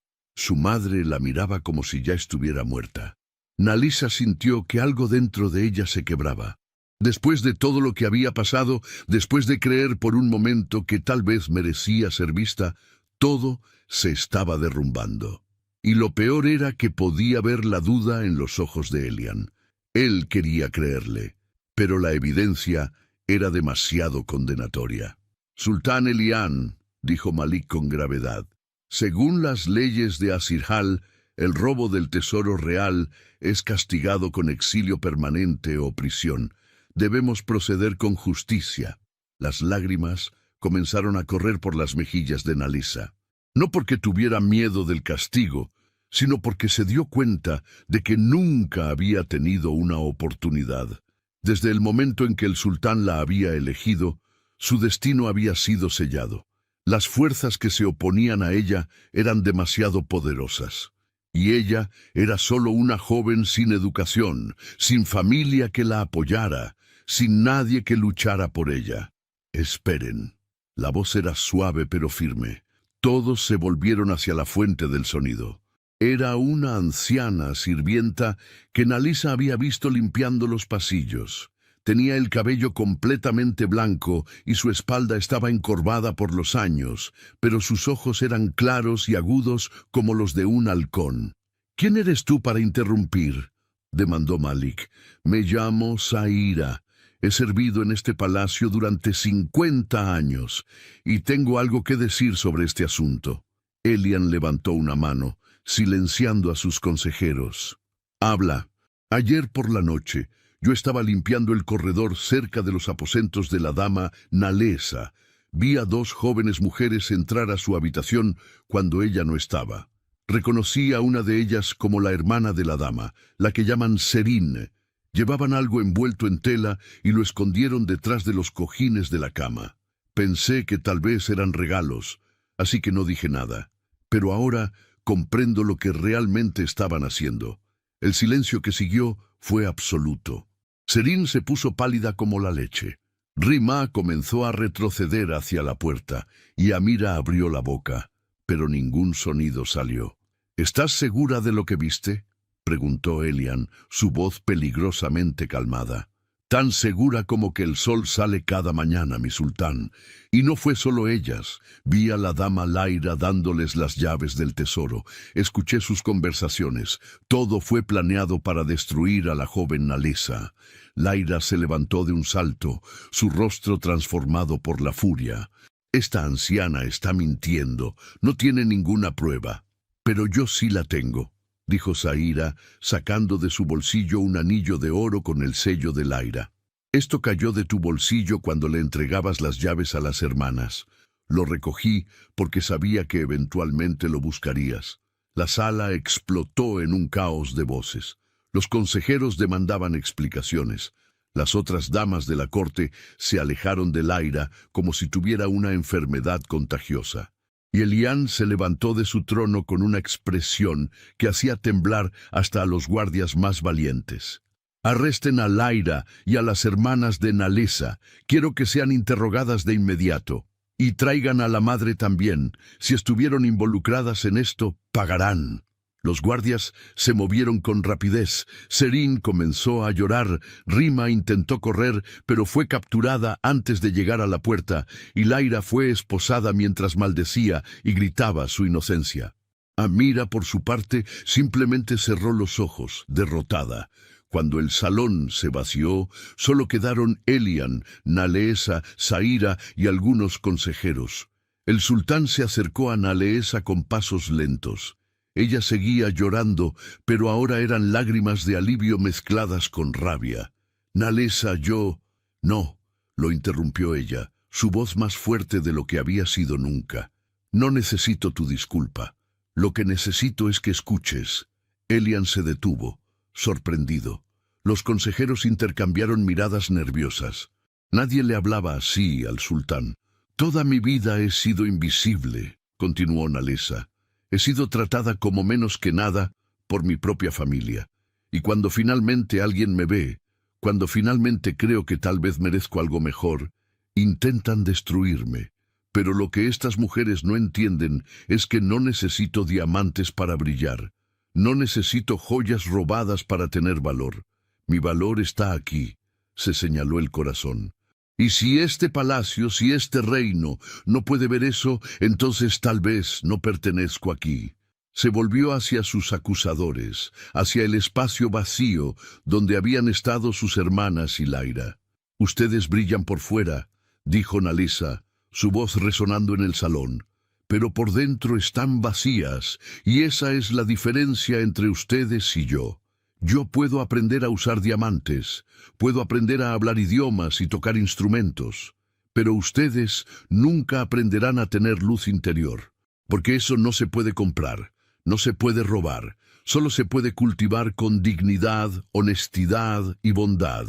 la miraba como si ya estuviera muerta. Nalisa sintió que algo dentro de ella se quebraba. Después de todo lo que había pasado, después de creer por un momento que tal vez merecía ser vista, todo se estaba derrumbando. Y lo peor era que podía ver la duda en los ojos de Elian. Él quería creerle, pero la evidencia era demasiado condenatoria. «Sultán Elian», dijo Malik con gravedad, «según las leyes de Azirhal, el robo del tesoro real es castigado con exilio permanente o prisión. Debemos proceder con justicia». Las lágrimas comenzaron a correr por las mejillas de Nalisa. No porque tuviera miedo del castigo, sino porque se dio cuenta de que nunca había tenido una oportunidad. Desde el momento en que el sultán la había elegido, su destino había sido sellado. Las fuerzas que se oponían a ella eran demasiado poderosas. Y ella era solo una joven sin educación, sin familia que la apoyara, sin nadie que luchara por ella. «Esperen». La voz era suave pero firme. Todos se volvieron hacia la fuente del sonido. Era una anciana sirvienta que Nalisa había visto limpiando los pasillos. Tenía el cabello completamente blanco y su espalda estaba encorvada por los años, pero sus ojos eran claros y agudos como los de un halcón. «¿Quién eres tú para interrumpir?», demandó Malik. «Me llamo Zaira. He servido en este palacio durante 50 años y tengo algo que decir sobre este asunto». Elian levantó una mano, silenciando a sus consejeros. «Habla. Ayer por la noche yo estaba limpiando el corredor cerca de los aposentos de la dama Nalesa. Vi a 2 jóvenes mujeres entrar a su habitación cuando ella no estaba. Reconocí a una de ellas como la hermana de la dama, la que llaman Serin. Llevaban algo envuelto en tela y lo escondieron detrás de los cojines de la cama. Pensé que tal vez eran regalos, así que no dije nada. Pero ahora comprendo lo que realmente estaban haciendo». El silencio que siguió fue absoluto. Serin se puso pálida como la leche. Rima comenzó a retroceder hacia la puerta y Amira abrió la boca, pero ningún sonido salió. «¿Estás segura de lo que viste?», preguntó Elian, su voz peligrosamente calmada. «Tan segura como que el sol sale cada mañana, mi sultán. Y no fue solo ellas. Vi a la dama Lyra dándoles las llaves del tesoro. Escuché sus conversaciones. Todo fue planeado para destruir a la joven Nalisa». Lyra se levantó de un salto, su rostro transformado por la furia. «Esta anciana está mintiendo. No tiene ninguna prueba. Pero yo sí la tengo». dijo Zaira, sacando de su bolsillo un anillo de oro con el sello de Lyra. Esto cayó de tu bolsillo cuando le entregabas las llaves a las hermanas. Lo recogí porque sabía que eventualmente lo buscarías. La sala explotó en un caos de voces. Los consejeros demandaban explicaciones. Las otras damas de la corte se alejaron de Lyra como si tuviera una enfermedad contagiosa. Y Elian se levantó de su trono con una expresión que hacía temblar hasta a los guardias más valientes. «Arresten a Lyra y a las hermanas de Nalesa. Quiero que sean interrogadas de inmediato. Y traigan a la madre también. Si estuvieron involucradas en esto, pagarán». Los guardias se movieron con rapidez. Serine comenzó a llorar. Rima intentó correr, pero fue capturada antes de llegar a la puerta, y Lyra fue esposada mientras maldecía y gritaba su inocencia. Amira, por su parte, simplemente cerró los ojos, derrotada. Cuando el salón se vació, solo quedaron Elian, Nalesa, Zaira y algunos consejeros. El sultán se acercó a Nalesa con pasos lentos. Ella seguía llorando, pero ahora eran lágrimas de alivio mezcladas con rabia. «Nalesa, yo...» «No», lo interrumpió ella, su voz más fuerte de lo que había sido nunca. «No necesito tu disculpa. Lo que necesito es que escuches». Elian se detuvo, sorprendido. Los consejeros intercambiaron miradas nerviosas. Nadie le hablaba así al sultán. «Toda mi vida he sido invisible», continuó Nalesa. «He sido tratada como menos que nada por mi propia familia. Y cuando finalmente alguien me ve, cuando finalmente creo que tal vez merezco algo mejor, intentan destruirme. Pero lo que estas mujeres no entienden es que no necesito diamantes para brillar. No necesito joyas robadas para tener valor. Mi valor está aquí», se señaló el corazón. «Y si este palacio, si este reino no puede ver eso, entonces tal vez no pertenezco aquí». Se volvió hacia sus acusadores, hacia el espacio vacío donde habían estado sus hermanas y Lyra. «Ustedes brillan por fuera», dijo Nalesa, su voz resonando en el salón, «pero por dentro están vacías, y esa es la diferencia entre ustedes y yo. Yo puedo aprender a usar diamantes, puedo aprender a hablar idiomas y tocar instrumentos, pero ustedes nunca aprenderán a tener luz interior, porque eso no se puede comprar, no se puede robar, solo se puede cultivar con dignidad, honestidad y bondad,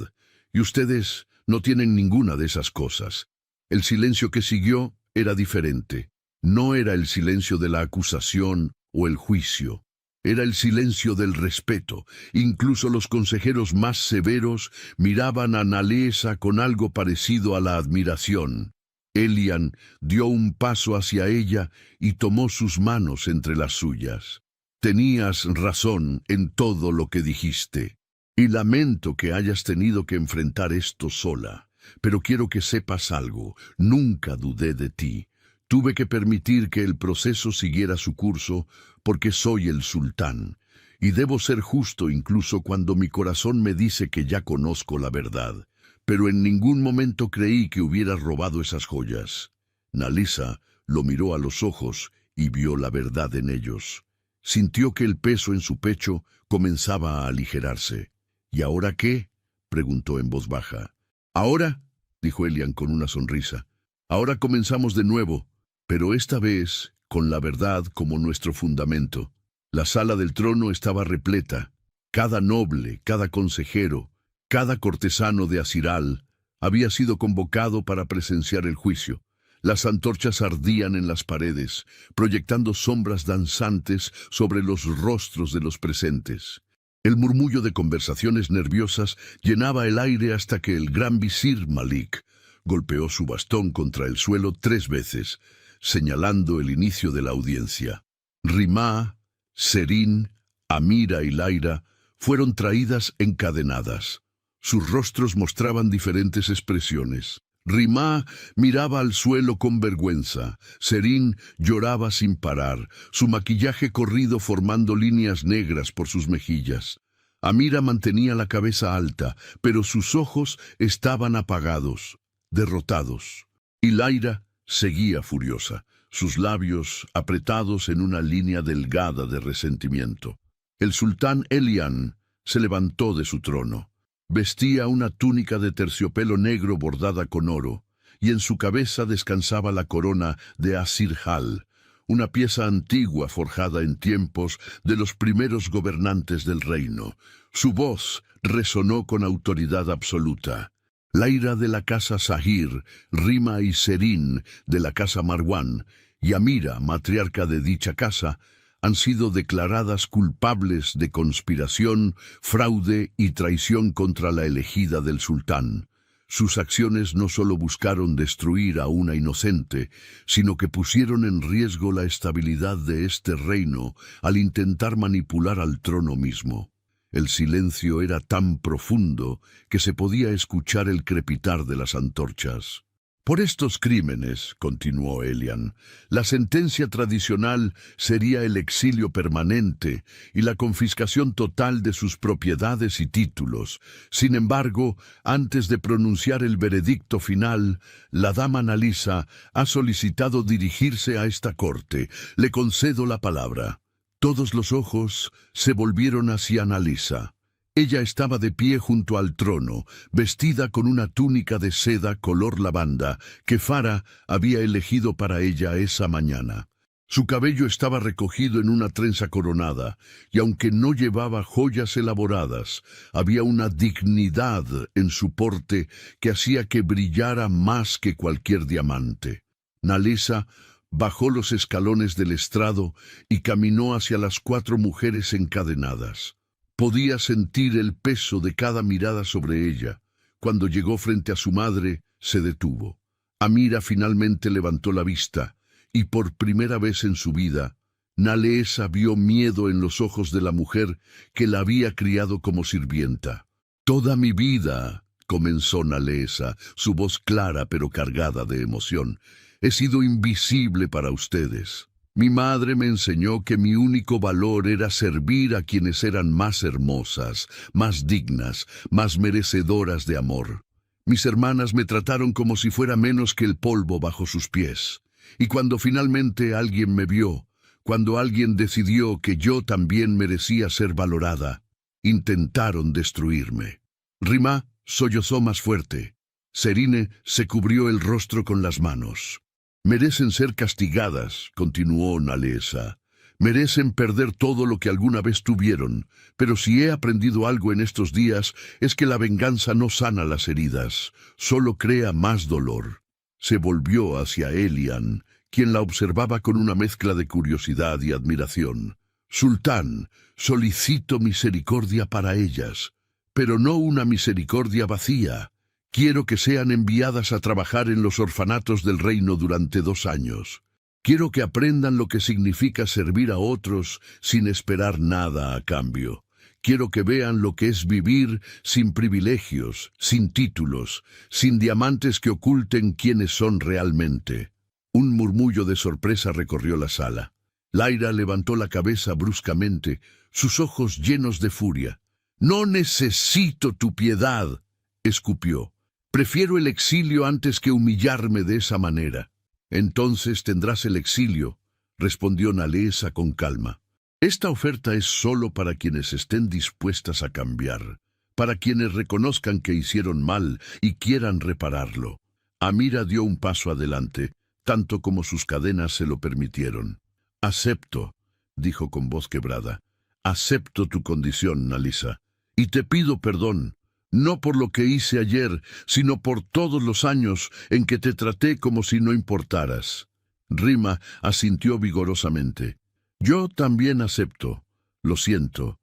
y ustedes no tienen ninguna de esas cosas». El silencio que siguió era diferente. No era el silencio de la acusación o el juicio. Era el silencio del respeto. Incluso los consejeros más severos miraban a Nalesa con algo parecido a la admiración. Elian dio un paso hacia ella y tomó sus manos entre las suyas. «Tenías razón en todo lo que dijiste, y lamento que hayas tenido que enfrentar esto sola. Pero quiero que sepas algo, nunca dudé de ti. Tuve que permitir que el proceso siguiera su curso porque soy el sultán, y debo ser justo incluso cuando mi corazón me dice que ya conozco la verdad. Pero en ningún momento creí que hubieras robado esas joyas». Nalesa lo miró a los ojos y vio la verdad en ellos. Sintió que el peso en su pecho comenzaba a aligerarse. «¿Y ahora qué?», preguntó en voz baja. «Ahora», dijo Elian con una sonrisa, «ahora comenzamos de nuevo, pero esta vez con la verdad como nuestro fundamento». La sala del trono estaba repleta. Cada noble, cada consejero, cada cortesano de Asiral había sido convocado para presenciar el juicio. Las antorchas ardían en las paredes, proyectando sombras danzantes sobre los rostros de los presentes. El murmullo de conversaciones nerviosas llenaba el aire hasta que el gran visir Malik golpeó su bastón contra el suelo 3 veces, señalando el inicio de la audiencia. Rima, Serine, Amira y Lyra fueron traídas encadenadas. Sus rostros mostraban diferentes expresiones. Rima miraba al suelo con vergüenza. Serine lloraba sin parar, su maquillaje corrido formando líneas negras por sus mejillas. Amira mantenía la cabeza alta, pero sus ojos estaban apagados, derrotados. Y Lyra seguía furiosa, sus labios apretados en una línea delgada de resentimiento. El sultán Elian se levantó de su trono. Vestía una túnica de terciopelo negro bordada con oro, y en su cabeza descansaba la corona de Asirjal, una pieza antigua forjada en tiempos de los primeros gobernantes del reino. Su voz resonó con autoridad absoluta. Laira de la casa Sahir, Rima y Serín de la casa Marwán, y Amira, matriarca de dicha casa, han sido declaradas culpables de conspiración, fraude y traición contra la elegida del sultán. Sus acciones no solo buscaron destruir a una inocente, sino que pusieron en riesgo la estabilidad de este reino al intentar manipular al trono mismo. El silencio era tan profundo que se podía escuchar el crepitar de las antorchas. Por estos crímenes, continuó Elian, la sentencia tradicional sería el exilio permanente y la confiscación total de sus propiedades y títulos. Sin embargo, antes de pronunciar el veredicto final, la dama Nalisa ha solicitado dirigirse a esta corte. Le concedo la palabra. Todos los ojos se volvieron hacia Nalisa. Ella estaba de pie junto al trono, vestida con una túnica de seda color lavanda que Farah había elegido para ella esa mañana. Su cabello estaba recogido en una trenza coronada, y aunque no llevaba joyas elaboradas, había una dignidad en su porte que hacía que brillara más que cualquier diamante. Nalisa bajó los escalones del estrado y caminó hacia las 4 mujeres encadenadas. Podía sentir el peso de cada mirada sobre ella. Cuando llegó frente a su madre, se detuvo. Amira finalmente levantó la vista, y por primera vez en su vida, Nalesa vio miedo en los ojos de la mujer que la había criado como sirvienta. «Toda mi vida», comenzó Nalesa, su voz clara pero cargada de emoción, «he sido invisible para ustedes. Mi madre me enseñó que mi único valor era servir a quienes eran más hermosas, más dignas, más merecedoras de amor. Mis hermanas me trataron como si fuera menos que el polvo bajo sus pies. Y cuando finalmente alguien me vio, cuando alguien decidió que yo también merecía ser valorada, intentaron destruirme». Rima sollozó más fuerte. Serine se cubrió el rostro con las manos. «Merecen ser castigadas», continuó Nalesa. «Merecen perder todo lo que alguna vez tuvieron, pero si he aprendido algo en estos días es que la venganza no sana las heridas, solo crea más dolor». Se volvió hacia Elian, quien la observaba con una mezcla de curiosidad y admiración. «Sultán, solicito misericordia para ellas, pero no una misericordia vacía. Quiero que sean enviadas a trabajar en los orfanatos del reino durante 2 años. Quiero que aprendan lo que significa servir a otros sin esperar nada a cambio. Quiero que vean lo que es vivir sin privilegios, sin títulos, sin diamantes que oculten quiénes son realmente». Un murmullo de sorpresa recorrió la sala. Laira levantó la cabeza bruscamente, sus ojos llenos de furia. «No necesito tu piedad», escupió. «Prefiero el exilio antes que humillarme de esa manera». «Entonces tendrás el exilio», respondió Nalesa con calma. «Esta oferta es solo para quienes estén dispuestas a cambiar, para quienes reconozcan que hicieron mal y quieran repararlo». Amira dio un paso adelante, tanto como sus cadenas se lo permitieron. «Acepto», dijo con voz quebrada. «Acepto tu condición, Nalisa, y te pido perdón. No por lo que hice ayer, sino por todos los años en que te traté como si no importaras». Rima asintió vigorosamente. «Yo también acepto. Lo siento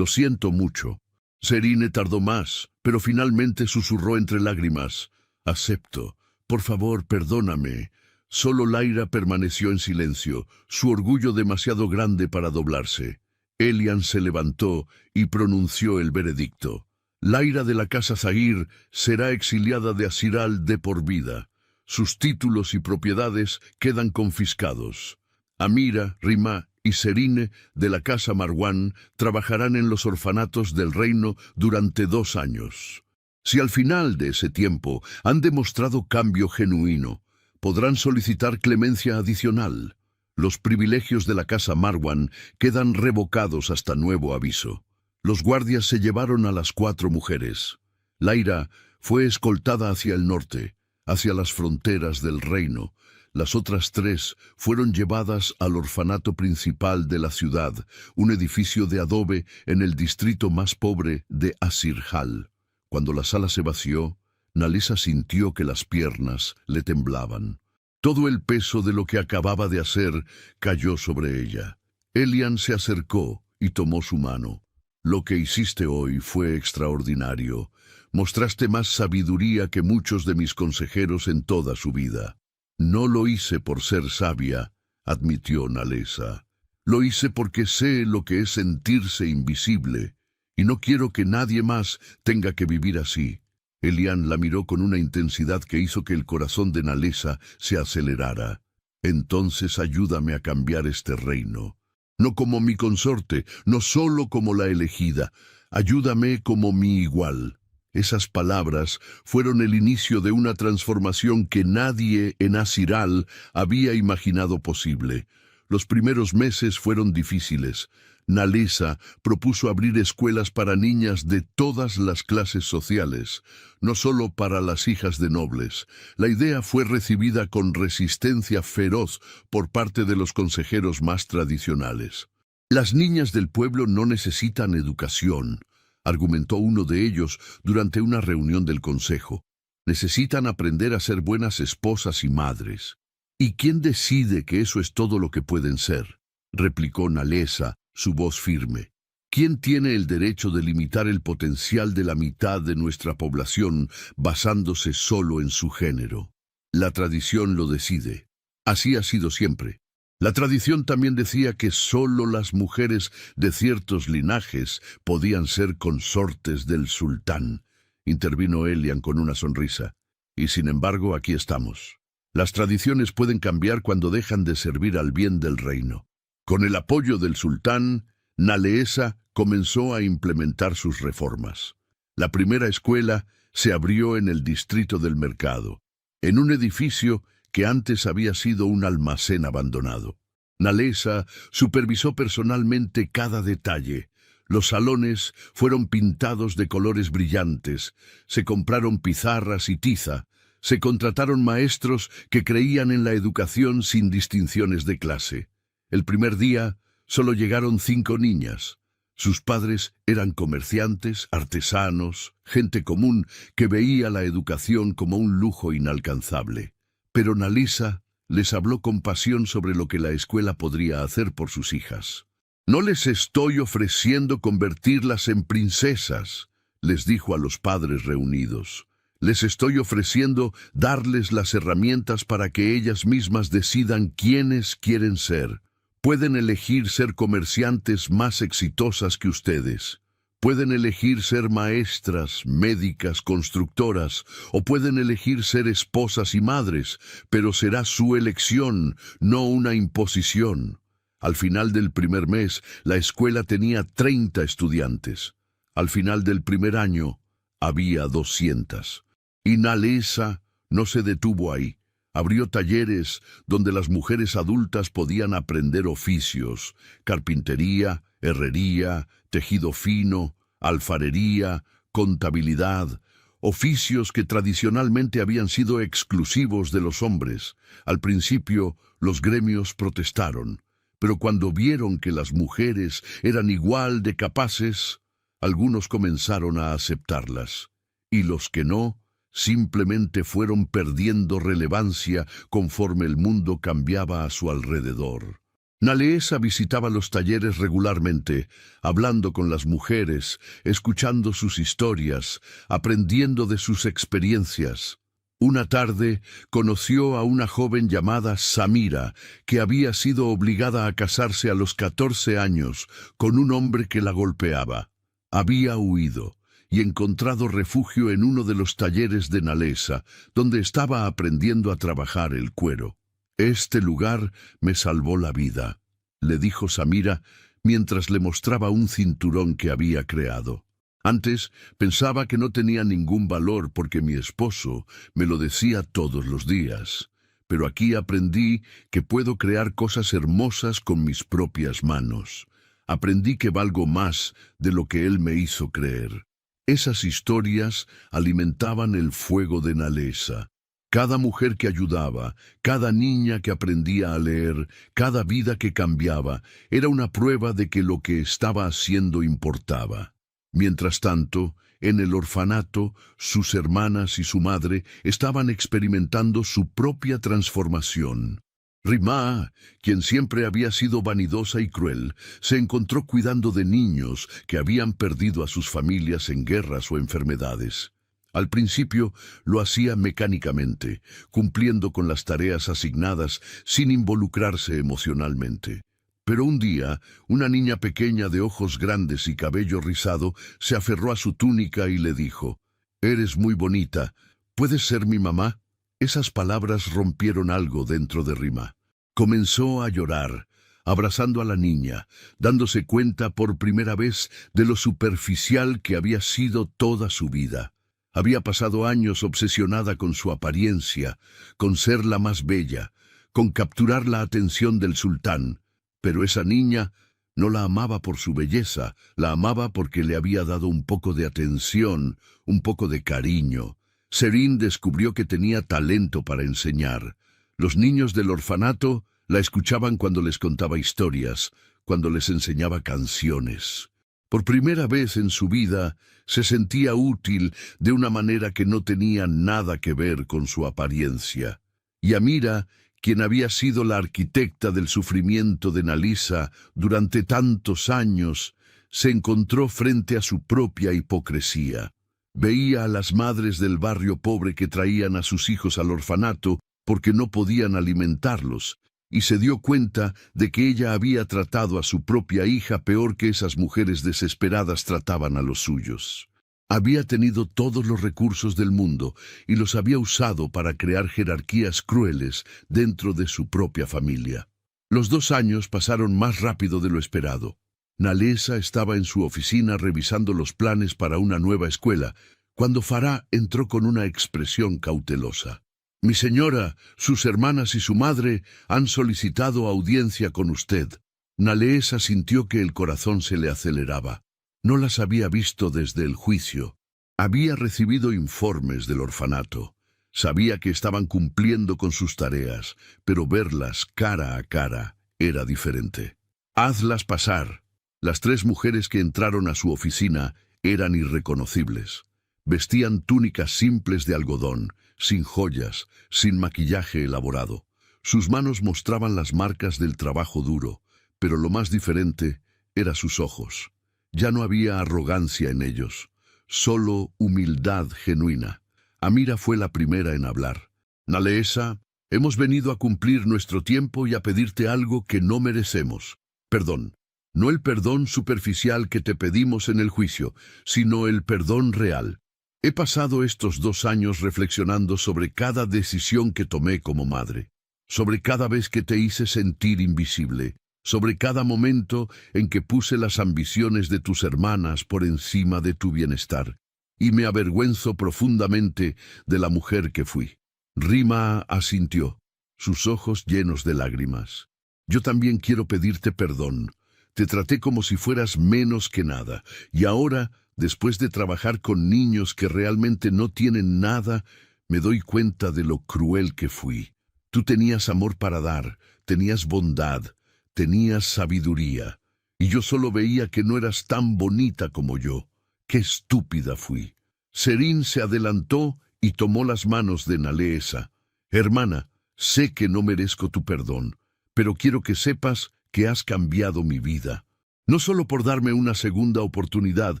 mucho». Serine tardó más, pero finalmente susurró entre lágrimas. «Acepto. Por favor, perdóname». Solo Laira permaneció en silencio, su orgullo demasiado grande para doblarse. Elian se levantó y pronunció el veredicto. Laira de la casa Zahir será exiliada de Asiral de por vida. Sus títulos y propiedades quedan confiscados. Amira, Rima y Serine de la casa Marwán trabajarán en los orfanatos del reino durante 2 años. Si al final de ese tiempo han demostrado cambio genuino, podrán solicitar clemencia adicional. Los privilegios de la casa Marwan quedan revocados hasta nuevo aviso. Los guardias se llevaron a las 4 mujeres. Laira fue escoltada hacia el norte, hacia las fronteras del reino. Las otras 3 fueron llevadas al orfanato principal de la ciudad, un edificio de adobe en el distrito más pobre de Azirhal. Cuando la sala se vació, Nalesa sintió que las piernas le temblaban. Todo el peso de lo que acababa de hacer cayó sobre ella. Elian se acercó y tomó su mano. Lo que hiciste hoy fue extraordinario. Mostraste más sabiduría que muchos de mis consejeros en toda su vida. No lo hice por ser sabia, admitió Nalesa. Lo hice porque sé lo que es sentirse invisible, y no quiero que nadie más tenga que vivir así. Elian la miró con una intensidad que hizo que el corazón de Nalesa se acelerara. Entonces ayúdame a cambiar este reino. No como mi consorte, no solo como la elegida. Ayúdame como mi igual. Esas palabras fueron el inicio de una transformación que nadie en Azirhal había imaginado posible. Los primeros meses fueron difíciles. Nalesa propuso abrir escuelas para niñas de todas las clases sociales, no solo para las hijas de nobles. La idea fue recibida con resistencia feroz por parte de los consejeros más tradicionales. Las niñas del pueblo no necesitan educación, argumentó uno de ellos durante una reunión del consejo. Necesitan aprender a ser buenas esposas y madres. ¿Y quién decide que eso es todo lo que pueden ser?, replicó Nalesa, su voz firme. ¿Quién tiene el derecho de limitar el potencial de la mitad de nuestra población basándose solo en su género? La tradición lo decide. Así ha sido siempre. La tradición también decía que solo las mujeres de ciertos linajes podían ser consortes del sultán, intervino Elian con una sonrisa. Y sin embargo, aquí estamos. Las tradiciones pueden cambiar cuando dejan de servir al bien del reino. Con el apoyo del sultán, Nalesa comenzó a implementar sus reformas. La primera escuela se abrió en el distrito del mercado, en un edificio que antes había sido un almacén abandonado. Nalesa supervisó personalmente cada detalle. Los salones fueron pintados de colores brillantes, se compraron pizarras y tiza, se contrataron maestros que creían en la educación sin distinciones de clase. El primer día solo llegaron 5 niñas. Sus padres eran comerciantes, artesanos, gente común que veía la educación como un lujo inalcanzable. Pero Nalesa les habló con pasión sobre lo que la escuela podría hacer por sus hijas. «No les estoy ofreciendo convertirlas en princesas», les dijo a los padres reunidos. «Les estoy ofreciendo darles las herramientas para que ellas mismas decidan quiénes quieren ser. Pueden elegir ser comerciantes más exitosas que ustedes. Pueden elegir ser maestras, médicas, constructoras, o pueden elegir ser esposas y madres, pero será su elección, no una imposición». Al final del primer mes, la escuela tenía 30 estudiantes. Al final del primer año, había 200. Y Nalesa no se detuvo ahí. Abrió talleres donde las mujeres adultas podían aprender oficios: carpintería, herrería, tejido fino, alfarería, contabilidad, oficios que tradicionalmente habían sido exclusivos de los hombres. Al principio, los gremios protestaron, pero cuando vieron que las mujeres eran igual de capaces, algunos comenzaron a aceptarlas, y los que no, simplemente fueron perdiendo relevancia conforme el mundo cambiaba a su alrededor. Nalesa visitaba los talleres regularmente, hablando con las mujeres, escuchando sus historias, aprendiendo de sus experiencias. Una tarde conoció a una joven llamada Samira, que había sido obligada a casarse a los 14 años con un hombre que la golpeaba. Había huido y encontrado refugio en uno de los talleres de Nalesa, donde estaba aprendiendo a trabajar el cuero. «Este lugar me salvó la vida», le dijo Samira mientras le mostraba un cinturón que había creado. «Antes pensaba que no tenía ningún valor porque mi esposo me lo decía todos los días, pero aquí aprendí que puedo crear cosas hermosas con mis propias manos. Aprendí que valgo más de lo que él me hizo creer. Esas historias alimentaban el fuego de Nalesa. Cada mujer que ayudaba, cada niña que aprendía a leer, cada vida que cambiaba, era una prueba de que lo que estaba haciendo importaba. Mientras tanto, en el orfanato, sus hermanas y su madre estaban experimentando su propia transformación. Rima, quien siempre había sido vanidosa y cruel, se encontró cuidando de niños que habían perdido a sus familias en guerras o enfermedades. Al principio lo hacía mecánicamente, cumpliendo con las tareas asignadas sin involucrarse emocionalmente. Pero un día, una niña pequeña de ojos grandes y cabello rizado se aferró a su túnica y le dijo: «Eres muy bonita, ¿puedes ser mi mamá?». Esas palabras rompieron algo dentro de Rima. Comenzó a llorar, abrazando a la niña, dándose cuenta por primera vez de lo superficial que había sido toda su vida. Había pasado años obsesionada con su apariencia, con ser la más bella, con capturar la atención del sultán. Pero esa niña no la amaba por su belleza, la amaba porque le había dado un poco de atención, un poco de cariño. Serín descubrió que tenía talento para enseñar. Los niños del orfanato la escuchaban cuando les contaba historias, cuando les enseñaba canciones. Por primera vez en su vida se sentía útil de una manera que no tenía nada que ver con su apariencia. Y Amira, quien había sido la arquitecta del sufrimiento de Nalesa durante tantos años, se encontró frente a su propia hipocresía. Veía a las madres del barrio pobre que traían a sus hijos al orfanato porque no podían alimentarlos, y se dio cuenta de que ella había tratado a su propia hija peor que esas mujeres desesperadas trataban a los suyos. Había tenido todos los recursos del mundo y los había usado para crear jerarquías crueles dentro de su propia familia. Los 2 años pasaron más rápido de lo esperado. Nalesa estaba en su oficina revisando los planes para una nueva escuela, cuando Farah entró con una expresión cautelosa. «Mi señora, sus hermanas y su madre han solicitado audiencia con usted». Nalesa sintió que el corazón se le aceleraba. No las había visto desde el juicio. Había recibido informes del orfanato. Sabía que estaban cumpliendo con sus tareas, pero verlas cara a cara era diferente. «Hazlas pasar». Las 3 mujeres que entraron a su oficina eran irreconocibles. Vestían túnicas simples de algodón, sin joyas, sin maquillaje elaborado. Sus manos mostraban las marcas del trabajo duro, pero lo más diferente eran sus ojos. Ya no había arrogancia en ellos, solo humildad genuina. Amira fue la primera en hablar. «Nalesa, hemos venido a cumplir nuestro tiempo y a pedirte algo que no merecemos. Perdón. No el perdón superficial que te pedimos en el juicio, sino el perdón real. He pasado estos 2 años reflexionando sobre cada decisión que tomé como madre, sobre cada vez que te hice sentir invisible, sobre cada momento en que puse las ambiciones de tus hermanas por encima de tu bienestar, y me avergüenzo profundamente de la mujer que fui». Rima asintió, sus ojos llenos de lágrimas. «Yo también quiero pedirte perdón. Te traté como si fueras menos que nada, y ahora, después de trabajar con niños que realmente no tienen nada, me doy cuenta de lo cruel que fui. Tú tenías amor para dar, tenías bondad, tenías sabiduría, y yo solo veía que no eras tan bonita como yo. ¡Qué estúpida fui!». Serín se adelantó y tomó las manos de Nalesa. «Hermana, sé que no merezco tu perdón, pero quiero que sepas que has cambiado mi vida. No solo por darme una segunda oportunidad,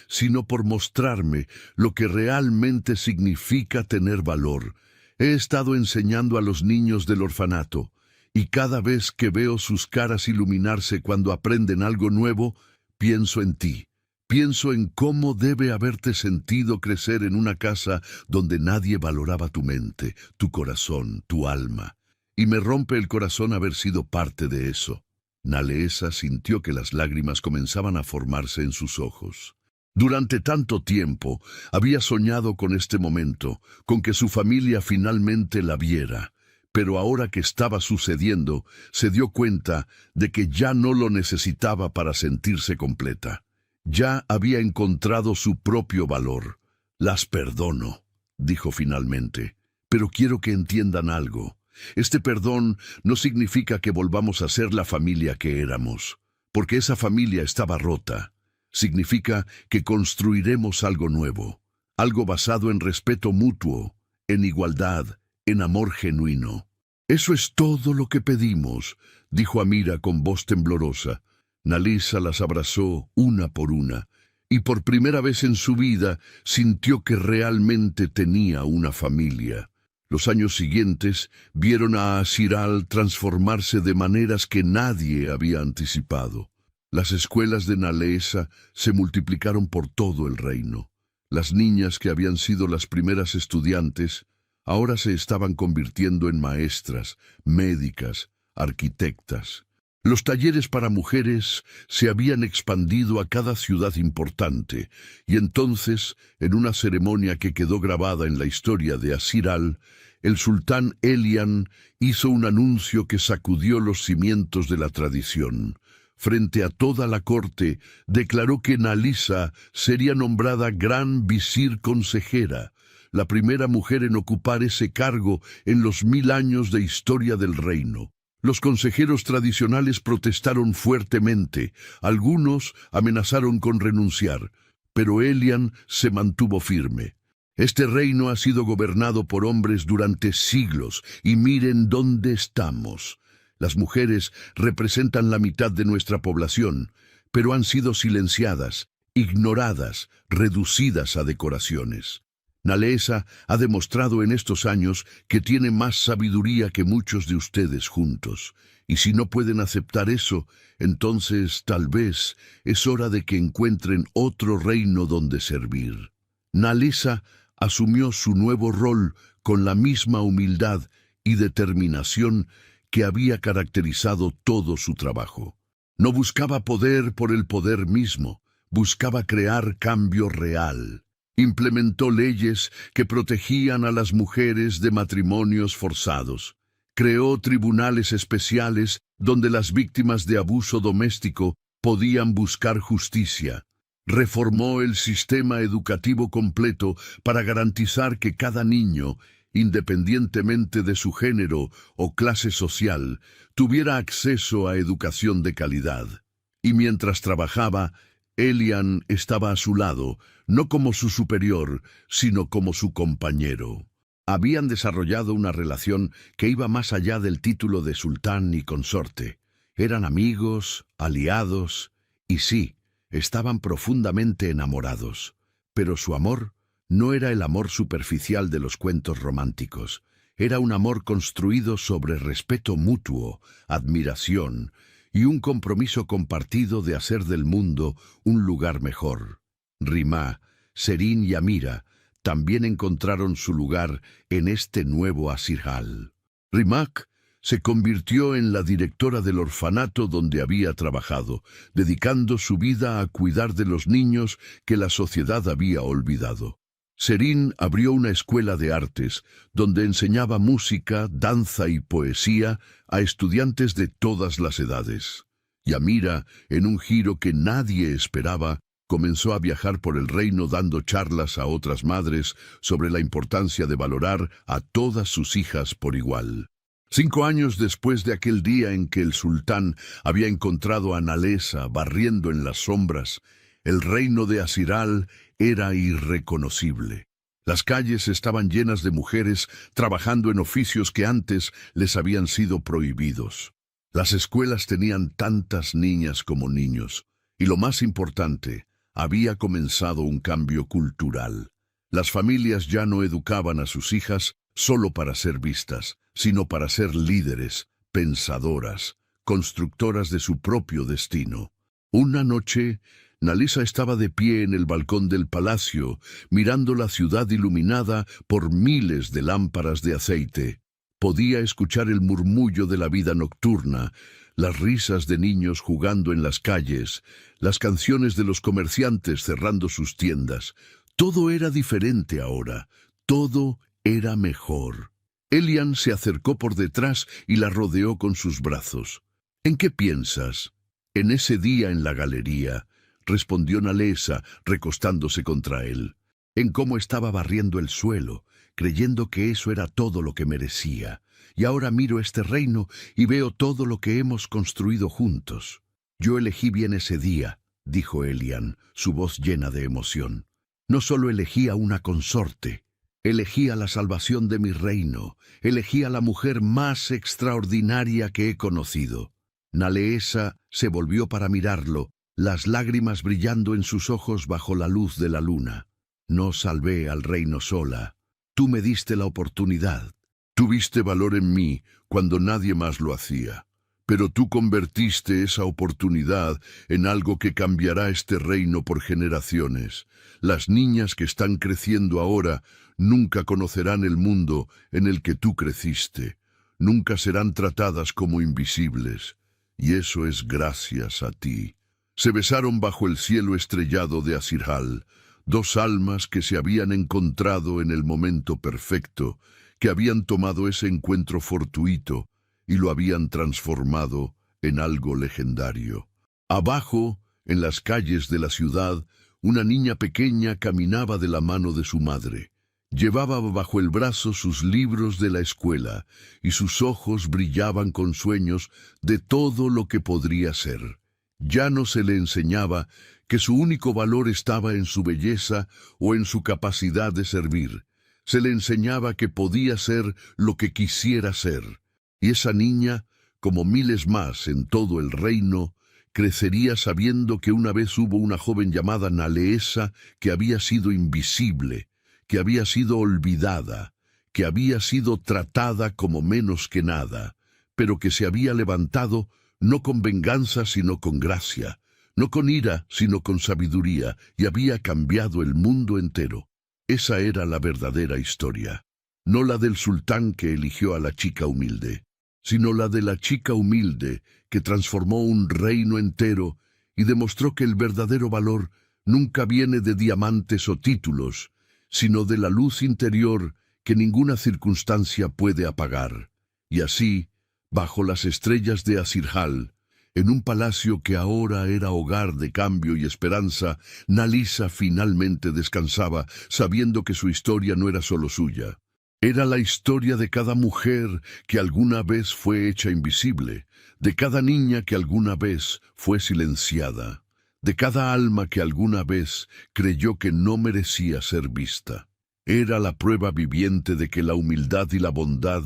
sino por mostrarme lo que realmente significa tener valor. He estado enseñando a los niños del orfanato, y cada vez que veo sus caras iluminarse cuando aprenden algo nuevo, pienso en ti. Pienso en cómo debe haberte sentido crecer en una casa donde nadie valoraba tu mente, tu corazón, tu alma. Y me rompe el corazón haber sido parte de eso». Nalesa sintió que las lágrimas comenzaban a formarse en sus ojos. Durante tanto tiempo había soñado con este momento, con que su familia finalmente la viera, Pero ahora que estaba sucediendo, se dio cuenta de que ya no lo necesitaba para sentirse completa. Ya había encontrado su propio valor. «Las perdono», dijo finalmente, «pero quiero que entiendan algo. Este perdón no significa que volvamos a ser la familia que éramos, porque esa familia estaba rota. Significa que construiremos algo nuevo, algo basado en respeto mutuo, en igualdad, en amor genuino». «Eso es todo lo que pedimos», dijo Amira con voz temblorosa. Nalisa las abrazó una por una, y por primera vez en su vida sintió que realmente tenía una familia. Los años siguientes vieron a Asiral transformarse de maneras que nadie había anticipado. Las escuelas de Nalesa se multiplicaron por todo el reino. Las niñas que habían sido las primeras estudiantes ahora se estaban convirtiendo en maestras, médicas, arquitectas. Los talleres para mujeres se habían expandido a cada ciudad importante, y entonces, en una ceremonia que quedó grabada en la historia de Asiral, el sultán Elian hizo un anuncio que sacudió los cimientos de la tradición. Frente a toda la corte, declaró que Nalisa sería nombrada gran visir consejera, la primera mujer en ocupar ese cargo en los 1000 años de historia del reino. Los consejeros tradicionales protestaron fuertemente, algunos amenazaron con renunciar, pero Elian se mantuvo firme. «Este reino ha sido gobernado por hombres durante siglos, y miren dónde estamos. Las mujeres representan la mitad de nuestra población, pero han sido silenciadas, ignoradas, reducidas a decoraciones. Nalesa ha demostrado en estos años que tiene más sabiduría que muchos de ustedes juntos, y si no pueden aceptar eso, entonces tal vez es hora de que encuentren otro reino donde servir». Nalesa asumió su nuevo rol con la misma humildad y determinación que había caracterizado todo su trabajo. No buscaba poder por el poder mismo, buscaba crear cambio real. Implementó leyes que protegían a las mujeres de matrimonios forzados. Creó tribunales especiales donde las víctimas de abuso doméstico podían buscar justicia. Reformó el sistema educativo completo para garantizar que cada niño, independientemente de su género o clase social, tuviera acceso a educación de calidad. Y mientras trabajaba, Elian estaba a su lado, no como su superior, sino como su compañero. Habían desarrollado una relación que iba más allá del título de sultán y consorte. Eran amigos, aliados, y sí, estaban profundamente enamorados. Pero su amor no era el amor superficial de los cuentos románticos. Era un amor construido sobre respeto mutuo, admiración y un compromiso compartido de hacer del mundo un lugar mejor. Rimá, Serín y Amira también encontraron su lugar en este nuevo Asiral. Rimaq se convirtió en la directora del orfanato donde había trabajado, dedicando su vida a cuidar de los niños que la sociedad había olvidado. Serín abrió una escuela de artes, donde enseñaba música, danza y poesía a estudiantes de todas las edades. Y Amira, en un giro que nadie esperaba, comenzó a viajar por el reino dando charlas a otras madres sobre la importancia de valorar a todas sus hijas por igual. 5 años después de aquel día en que el sultán había encontrado a Nalesa barriendo en las sombras, el reino de Asiral era irreconocible. Las calles estaban llenas de mujeres trabajando en oficios que antes les habían sido prohibidos. Las escuelas tenían tantas niñas como niños, y lo más importante, había comenzado un cambio cultural. Las familias ya no educaban a sus hijas solo para ser vistas, sino para ser líderes, pensadoras, constructoras de su propio destino. Una noche, Nalisa estaba de pie en el balcón del palacio, mirando la ciudad iluminada por miles de lámparas de aceite. Podía escuchar el murmullo de la vida nocturna, las risas de niños jugando en las calles, las canciones de los comerciantes cerrando sus tiendas. Todo era diferente ahora, todo era mejor. Elian se acercó por detrás y la rodeó con sus brazos. ¿En qué piensas? En ese día en la galería, respondió Nalesa, recostándose contra él. En cómo estaba barriendo el suelo, creyendo que eso era todo lo que merecía. Y ahora miro este reino y veo todo lo que hemos construido juntos. Yo elegí bien ese día, dijo Elian, su voz llena de emoción. No solo elegí a una consorte, elegí a la salvación de mi reino, elegí a la mujer más extraordinaria que he conocido. Naleesa se volvió para mirarlo, las lágrimas brillando en sus ojos bajo la luz de la luna. No salvé al reino sola. Tú me diste la oportunidad. Tuviste valor en mí cuando nadie más lo hacía. Pero tú convertiste esa oportunidad en algo que cambiará este reino por generaciones. Las niñas que están creciendo ahora nunca conocerán el mundo en el que tú creciste. Nunca serán tratadas como invisibles. Y eso es gracias a ti. Se besaron bajo el cielo estrellado de Azirhal, dos almas que se habían encontrado en el momento perfecto, que habían tomado ese encuentro fortuito y lo habían transformado en algo legendario. Abajo, en las calles de la ciudad, una niña pequeña caminaba de la mano de su madre. Llevaba bajo el brazo sus libros de la escuela y sus ojos brillaban con sueños de todo lo que podría ser. Ya no se le enseñaba que su único valor estaba en su belleza o en su capacidad de servir. Se le enseñaba que podía ser lo que quisiera ser. Y esa niña, como miles más en todo el reino, crecería sabiendo que una vez hubo una joven llamada Naleesa que había sido invisible, que había sido olvidada, que había sido tratada como menos que nada, pero que se había levantado no con venganza sino con gracia, no con ira sino con sabiduría, y había cambiado el mundo entero. Esa era la verdadera historia, no la del sultán que eligió a la chica humilde, sino la de la chica humilde que transformó un reino entero y demostró que el verdadero valor nunca viene de diamantes o títulos, sino de la luz interior que ninguna circunstancia puede apagar. Y así, bajo las estrellas de Azirhal, en un palacio que ahora era hogar de cambio y esperanza, Nalesa finalmente descansaba, sabiendo que su historia no era solo suya. Era la historia de cada mujer que alguna vez fue hecha invisible, de cada niña que alguna vez fue silenciada, de cada alma que alguna vez creyó que no merecía ser vista. Era la prueba viviente de que la humildad y la bondad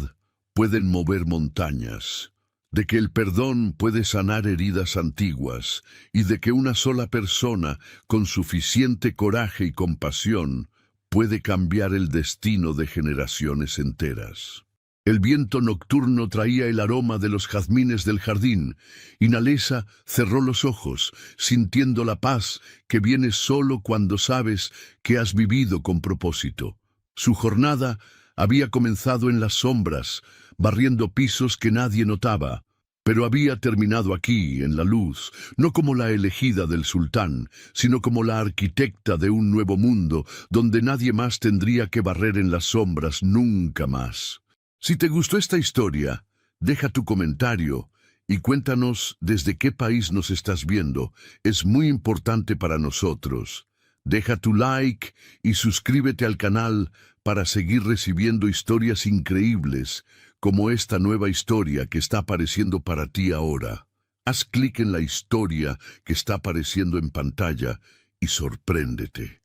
pueden mover montañas, de que el perdón puede sanar heridas antiguas y de que una sola persona con suficiente coraje y compasión puede cambiar el destino de generaciones enteras. El viento nocturno traía el aroma de los jazmines del jardín, y Nalesa cerró los ojos, sintiendo la paz que viene solo cuando sabes que has vivido con propósito. Su jornada había comenzado en las sombras, barriendo pisos que nadie notaba, pero había terminado aquí, en la luz, no como la elegida del sultán, sino como la arquitecta de un nuevo mundo, donde nadie más tendría que barrer en las sombras nunca más. Si te gustó esta historia, deja tu comentario y cuéntanos desde qué país nos estás viendo. Es muy importante para nosotros. Deja tu like y suscríbete al canal para seguir recibiendo historias increíbles, como esta nueva historia que está apareciendo para ti ahora. Haz clic en la historia que está apareciendo en pantalla y sorpréndete.